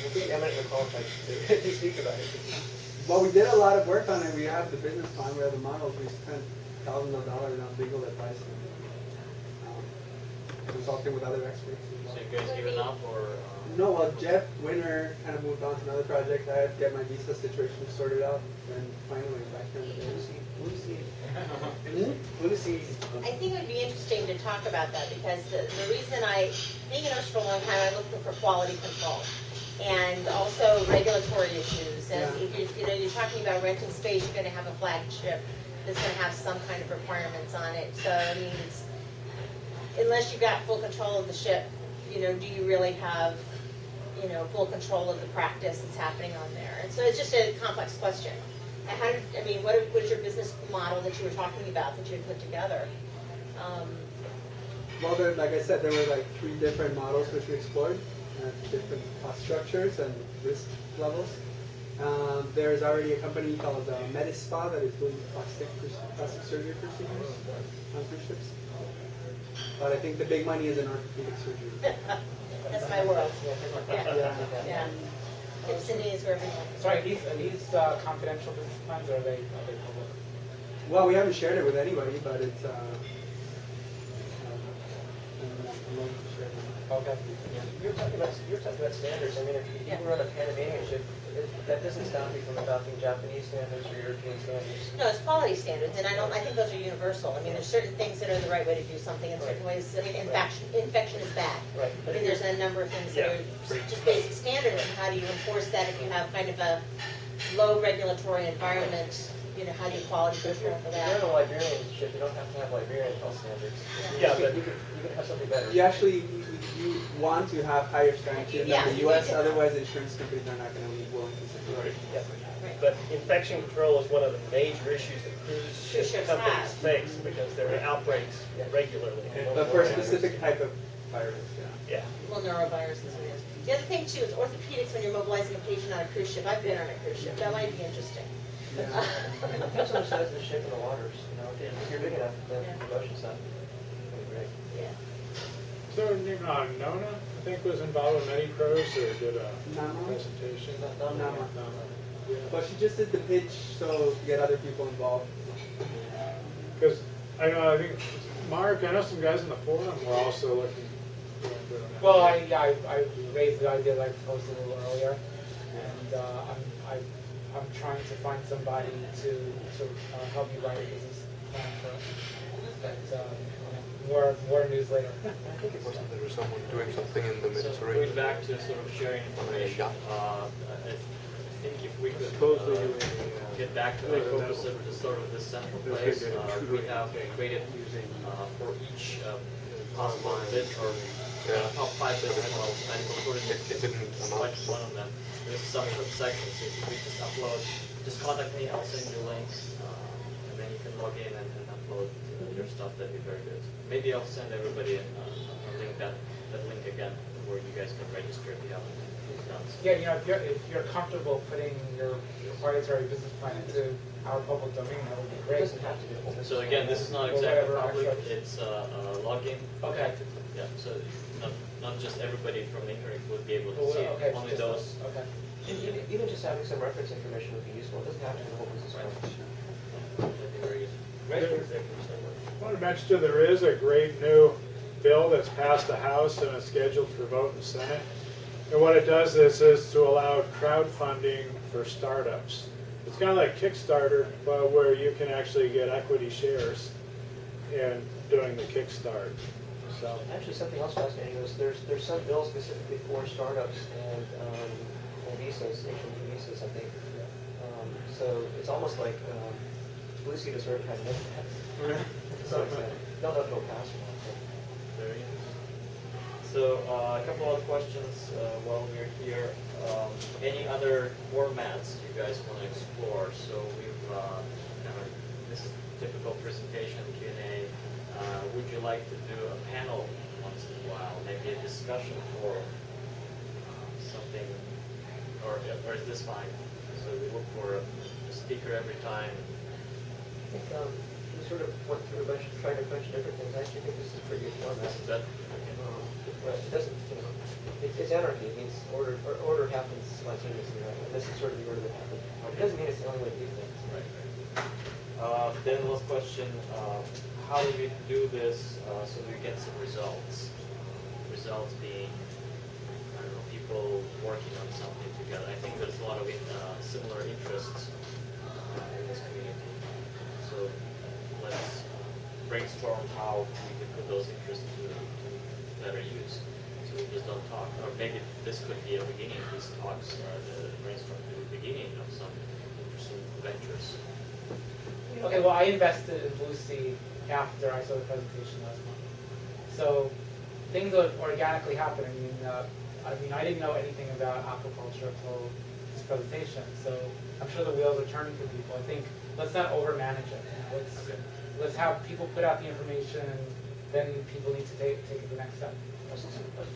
You'll be eminently qualified to speak about it. Well, we did a lot of work on it. We have the business plan, we have the models. We spent thousands of dollars on legal advice and consulting with other experts. So you guys given up or? No, well, Jeff Winter kind of moved on to another project. I had to get my visa situation sorted out, and finally back here in the Lucy. I think it would be interesting to talk about that because the reason being in Ocean for a long time, I'm looking for quality control and also regulatory issues. And if you're talking about renting space, you're going to have a flagship that's going to have some kind of requirements on it. So I mean, unless you got full control of the ship, you know, do you really have, you know, full control of the practice that's happening on there? And so it's just a complex question. And how did, I mean, what is your business model that you were talking about that you had put together? Well, like I said, there were like 3 different models which we explored, different cost structures and risk levels. There's already a company called MediSpa that is doing plastic surgery procedures on cruise ships. But I think the big money is in orthopedic surgery. That's my world. Yeah. Hips and knees for everyone. Sorry, are these confidential business plans, or are they public? Well, we haven't shared it with anybody, but it's. Okay. You're talking about standards. I mean, if you run a Panamanian ship, that doesn't stop you from adopting Japanese standards or European standards. No, it's quality standards, and I think those are universal. I mean, there's certain things that are the right way to do something, and certain ways. I mean, infection is bad. Right. I mean, there's a number of things that are just basic standards, and how do you enforce that if you have kind of a low regulatory environment? You know, how do you quality control for If that? you're on a Liberian ship, you don't have to have Liberian health standards. Yeah, but you can have something better. You actually you want to have higher standards than Yeah, the you U.S. need to. Otherwise, insurance companies are not going to be willing to support it. Yeah. But infection control is one of the major issues that cruise ship ships companies have. face because there are outbreaks regularly. But for a specific type of virus, Yeah. Well, neuroviruses it is. The other thing too is orthopedics when you're mobilizing a patient on a cruise ship. I've been on a cruise ship. That might be interesting. It depends on the size of the ship and the waters. You know, if you're big enough, then the motion's not great. Yeah. So Nona, I think, was involved with MediPros or did a presentation. Nama. But she just did the pitch so to get other people involved. Because I think Mark, I know some guys in the forum were also looking. Well, I raised the idea that I proposed a little earlier, and I'm trying to find somebody to help me write a business plan for us. But more news later. I think it was there was someone doing something in the So Mediterranean. going back to sort of sharing information, I think if we could get back to Aquaculture as sort of this central place, we have created for each possible bid or top 5 business models, and sort of like one of them. There's some sort of sections. So if we just upload, just contact me, I'll send you links, and then you can log in and upload your stuff. That'd be very good. Maybe I'll send everybody a link, that link again, where you guys can register if you haven't done so. Yeah, you know, if you're comfortable putting your proprietary business plan into our public domain, that would be great. It doesn't have to be. So again, this is not Or exactly whatever public, access. it's login. Okay. Yeah, so not just everybody from the internet would be able to Oh, see it, okay, only just those. Okay. Even just having some reference information would be useful. It doesn't have to be the whole business plan. That'd be very good. Ready for executive session. I want to mention too, there is a great new bill that's passed the House and is scheduled for vote in the Senate. And what it does is to allow crowdfunding for startups. It's kind of like Kickstarter, but where you can actually get equity shares in doing the kickstart. So Actually, something else fascinating is there's some bills specifically for startups and visas, H-1B visas, I think. So it's almost like Blue Sea does already kind of know that. So don't know if it'll pass or not. Very good. So a couple of questions while we're here. Any other formats you guys want to explore? So we've this is typical presentation Q&A. Would you like to do a panel once in a while? Maybe a discussion forum, something, or is this fine? So we look for a speaker every time. I think we sort of went through tried a bunch of different things. I actually think this is pretty good format. That, But it doesn't, it's anarchy. It means order happens spontaneously, right? And this is sort of the order that happens. It doesn't mean it's the only way to do things. Right. Then last question, how do we do this so we get some results? Results being, I don't know, people working on something together. I think there's a lot of similar interests in this community. So let's brainstorm how we can put those interests to better use. So we just don't talk. Or maybe this could be a beginning, these talks, the brainstorm to the beginning of some interesting ventures. Okay, well, I invested in Blue Sea after I saw the presentation last month. So things would organically happen. I I didn't know anything about aquaculture until this presentation, so I'm sure the wheels are turning for people. I think let's not overmanage it. Let's have people put out the information, and then people need to take it the next step. I was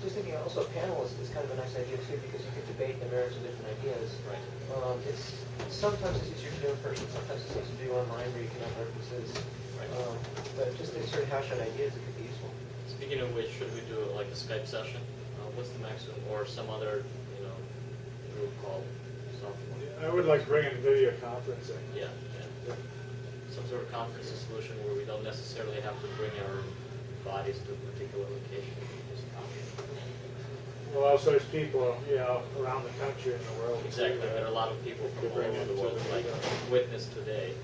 just thinking also a panel is kind of a nice idea too, because you could debate the merits of different ideas. Right. Sometimes it's easier to do in person, sometimes it's easier to do online where you can have references. Right. But just to sort of hash out ideas, it could be useful. Speaking of which, should we do like a Skype session? What's the maximum, or some other, group call? Something? I would like to bring in video conferencing. Yeah. Some sort of conference solution where we don't necessarily have to bring our bodies to a particular location. Well, also there's people, around the country and the world. Exactly. There are a lot of people from all bring over the into world, the like meetup. witness today.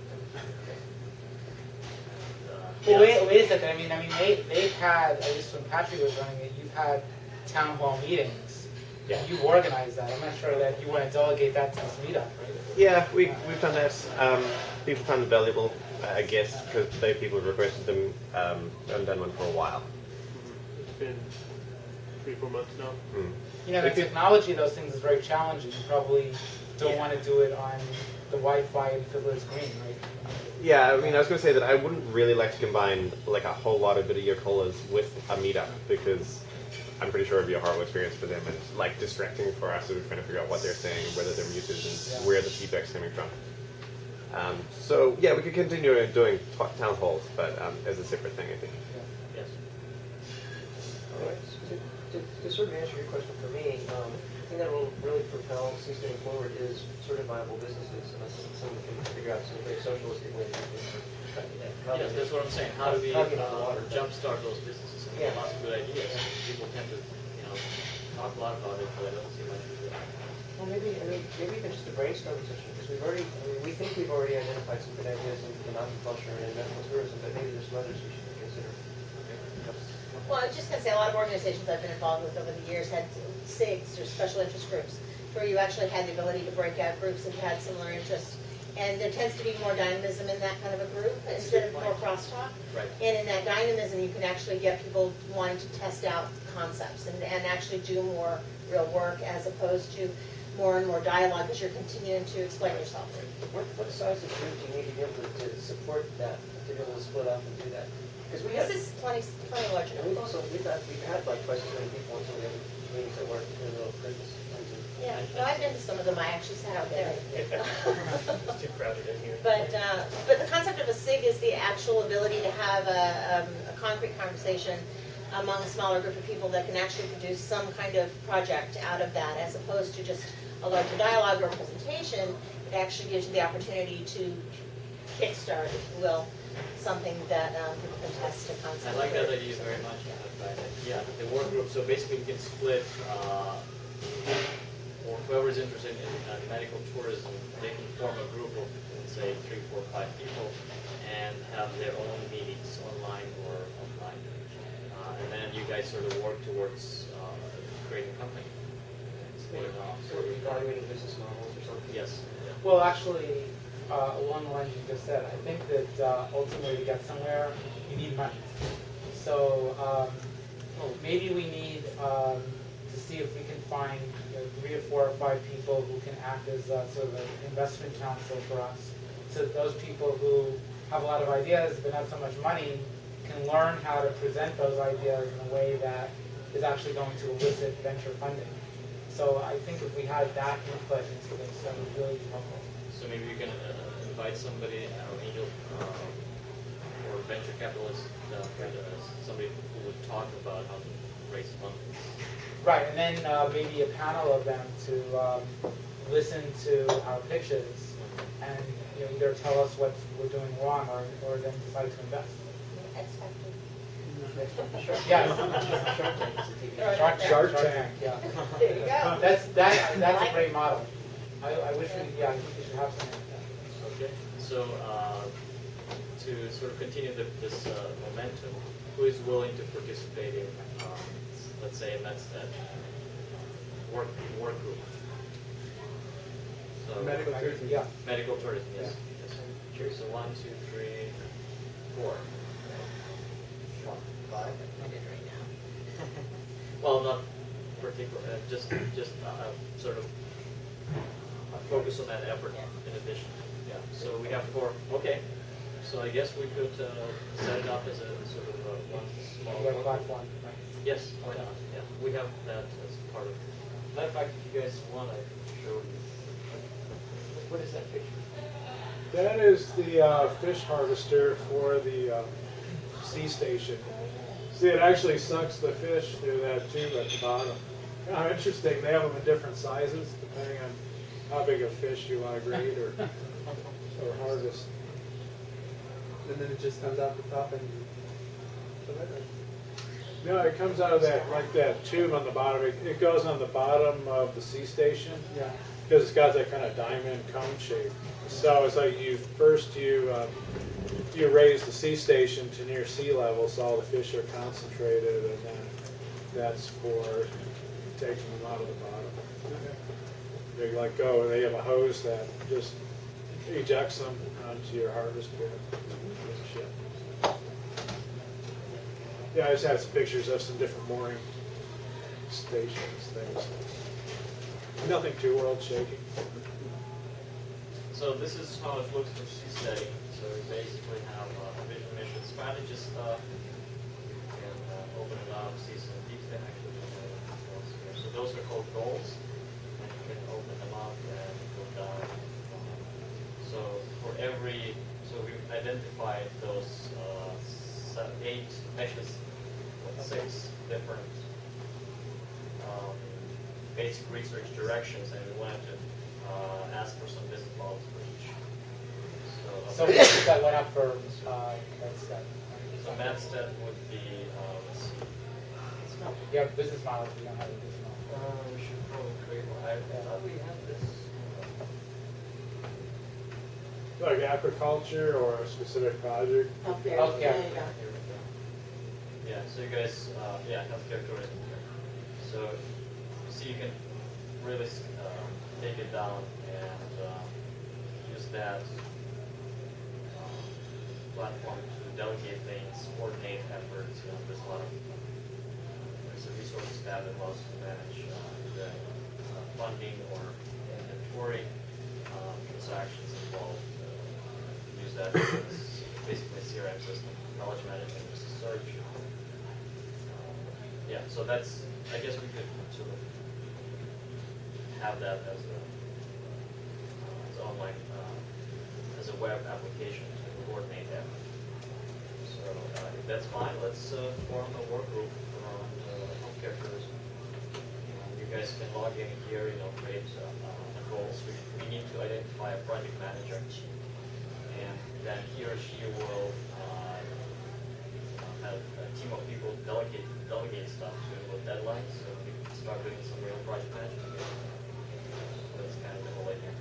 Well, wait a second. I mean, they've had, at least when Patrick was running it, you've had town hall meetings. Yeah. You've organized that. I'm not sure that you want to delegate that to this meetup, right? Yeah, we've done that. People found it valuable, I guess, because people requested them. Haven't done one for a while. It's been 3-4 months now. The technology of those things is very challenging. You probably don't want to do it on the Wi-Fi and Fiddler's Green, right? Yeah, I mean, I was going to say that I wouldn't really like to combine like a whole lot of video callers with a meetup, because I'm pretty sure it'd be a horrible experience for them, and it's like distracting for us as we're trying to figure out what they're saying, whether they're muted, and where the feedback's coming from. So yeah, we could continue doing town halls, but as a separate thing, I think. Yes. All right. To sort of answer your question for me, the thing that will really propel Seasteading forward is sort of viable businesses, and someone can figure out some very socialistic ways to do it. Yes, that's what I'm saying. How do we jumpstart those businesses? And Yeah. lots of good ideas. People tend to, talk a lot about it, but I don't see much of it. Well, maybe even just a brainstorming session, because we think we've already identified some good ideas in aquaculture and in medical tourism, but maybe there's some others we should consider. Well, I was just going to say, a lot of organizations I've been involved with over the years had SIGs, or special interest groups, where you actually had the ability to break out groups that had similar interests. And there tends to be more dynamism in that kind of a group instead of more crosstalk. Right. And in that dynamism, you can actually get people wanting to test out concepts and actually do more real work, as opposed to more and more dialogue as you're continuing to explain yourself. What size of group do you need to be able to support that, to be able to split up and do that? Because This is plenty large enough. We've had like twice as many people in some of the other meetings that work in the little Christmas. Yeah, no, I've been to some of them. I actually sat out there. It's too crowded in here. But the concept of a SIG is the actual ability to have a concrete conversation among a smaller group of people that can actually produce some kind of project out of that, as opposed to just a larger dialogue or presentation. It actually gives you the opportunity to kickstart, if you will, something that people can test a concept. I like that idea very much. Yeah, the work group. So basically, you can split, or whoever's interested in medical tourism, they can form a group of, let's say, 3, 4, 5 people, and have their own meetings online or offline. And then you guys sort of work towards creating a company. Split it off. Sort of evaluating business models or something. Yes. Well, actually, along the lines you just said, I think that ultimately to get somewhere, you need money. So maybe we need to see if we can find 3 or 4 or 5 people who can act as sort of an investment council for us. So those people who have a lot of ideas but not so much money can learn how to present those ideas in a way that is actually going to elicit venture funding. So I think if we had that input into this, that would really be helpful. So maybe you can invite somebody, angel or venture capitalist, somebody who would talk about how to raise funds. Right, and then maybe a panel of them to listen to our pitches and either tell us what we're doing wrong or then decide to invest. Shark Tank. Yeah. There you go. That's a great model. I wish we should have something like that. Okay, so to sort of continue this momentum, who is willing to participate in, let's say, that's that work group? So Medical tourism. Yeah. Medical tourism. Yes. Yeah. Yes. So 1, 2, 3, 4. 5. I did right now. Well, not particular, just sort of focus on that effort in addition. Yeah. So we have 4. Okay. So I guess we could set it up as a sort of one small Web platform, right? Yes, why not? Yeah, we have that as part of it. Matter of fact, if you guys want, I can show you. What is that picture? That is the fish harvester for the sea station. See, it actually sucks the fish through that tube at the bottom. Kind of interesting. They have them in different sizes depending on how big a fish you want to grade or harvest. And then it just comes out the top and. No, it comes out of that, like that tube on the bottom. It goes on the bottom of the sea station. Yeah. Because it's got that kind of diamond cone shape. So it's like you raise the sea station to near sea level, so all the fish are concentrated, and then that's for taking them out of the bottom. They let go, and they have a hose that just ejects them onto your harvest bin. Yeah, I just had some pictures of some different mooring stations, things. Nothing too world shaking. So this is how it looks for Seasteading. So we basically have a vision, mission, strategy stuff. You can open it up, see some detail actually. So those are called goals, and you can open them up and go down. So for every, so we've identified those 8, actually 6 different basic research directions, and we wanted to ask for some business models for each. So we set one up for Medstead. So Medstead would be, let's see. You have business models, you don't have a business model. We should probably create one. I thought we had this. Like aquaculture or a specific project? Okay. Okay. There you go. Here we go. Yeah, so you guys, yeah, healthcare tourism here. So you see, you can really take it down and use that platform to delegate things, coordinate efforts. You know, there's a lot of resources tab that allows you to manage the funding or inventory transactions involved. Use that as basically a CRM system, knowledge management, just a search. Yeah, so that's, I guess we could sort of have that as online, as a web application to coordinate that. So if that's fine, let's form a work group around healthcare tourism. You guys can log in here, create goals. We need to identify a project manager, and then he or she will have a team of people delegate stuff to with deadlines, so we can start doing some real project management. So that's kind of the whole idea.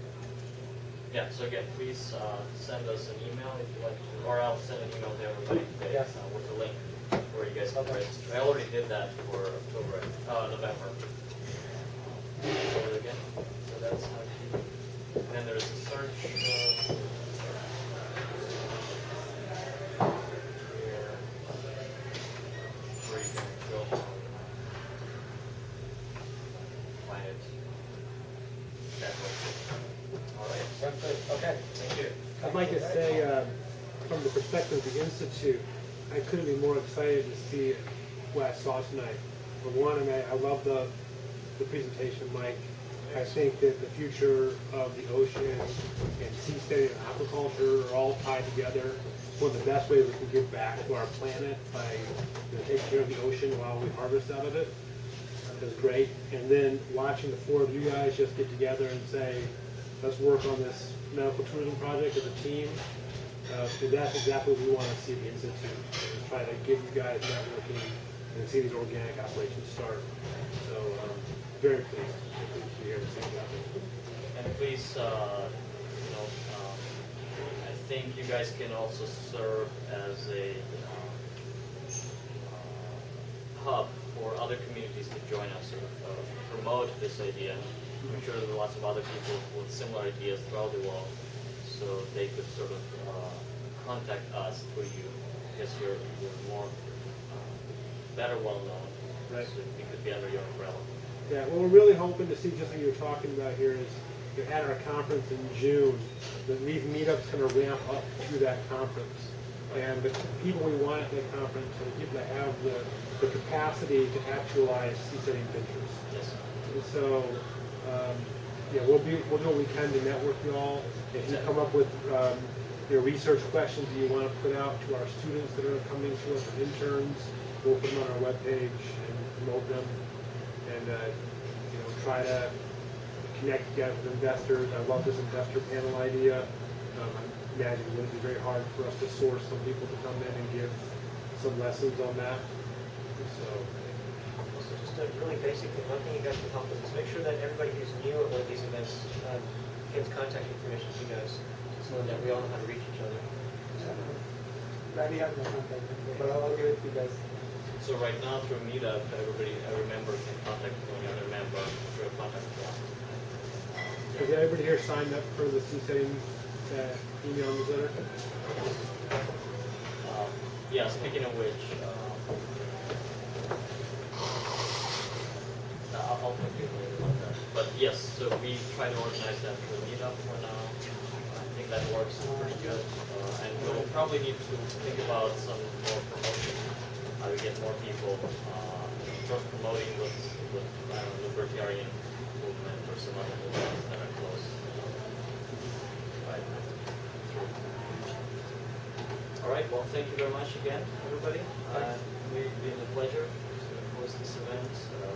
Yeah, so again, please send us an email if you'd like to, or I'll send an email to everybody today with the link where you guys can register. I already did that for November. So again, so that's how you, and then there's a search here, where you can go find it that way. All right. Sounds good. Okay. Thank you. I'd like to say, from the perspective of the Institute, I couldn't be more excited to see what I saw tonight. For one, I love the presentation, Mike. I think that the future of the ocean and seasteading and aquaculture are all tied together. One of the best ways we can give back to our planet by taking care of the ocean while we harvest out of it is great. And then watching the 4 of you guys just get together and say, let's work on this medical tourism project as a team. That's exactly what we want to see at the Institute, is try to get you guys networking and see these organic operations start. So very pleased to be here to see that. And please, I think you guys can also serve as a hub for other communities to join us, sort of promote this idea. I'm sure there are lots of other people with similar ideas throughout the world, so they could sort of contact us through you, because you're more better well known Right. So it could be under your umbrella. Yeah, what we're really hoping to see, just like you were talking about here, is at our conference in June, that these meetups kind of ramp up through that conference. And the people we want at that conference are the people that have the capacity to actualize seasteading ventures. Yes. And so, yeah, we'll do what we can to network you all. If you come up with your research questions that you want to put out to our students that are coming to us, interns, we'll put them on our webpage and promote them. And you know, try to connect you guys with investors. I love this investor panel idea. I imagine it would be very hard for us to source some people to come in and give some lessons on that. So just a really basic thing, one thing you guys can help with is make sure that everybody who's new at one of these events gives contact information to you guys, so that we all know how to reach each other. Randy has my contact info, but I'll give it to you guys. So right now through Meetup, every member can contact any other member through a contact form. has everybody here signed up for the Seasteading email newsletter? Yeah, speaking of which, I'll talk to you later about that. But yes, so we try to organize that through Meetup for now. I think that works pretty good. And we'll probably need to think about some more promotion. How to get more people cross-promoting with libertarian movement or some other movements that are close. Right. All right, well, thank you very much again, everybody. It's been a pleasure to host this event.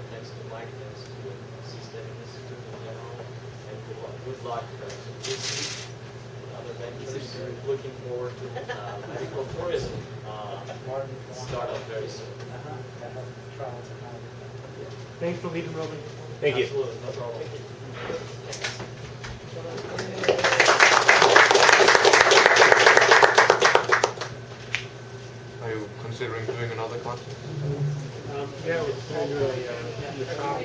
Thanks to Mike, thanks to the Seasteading Institute in general, and good luck to this week and other ventures. Looking forward to medical tourism start up very soon. Thanks for leading, Robin. Thank you. Absolutely, no problem. Are you considering doing another contest? Yeah, we're doing the top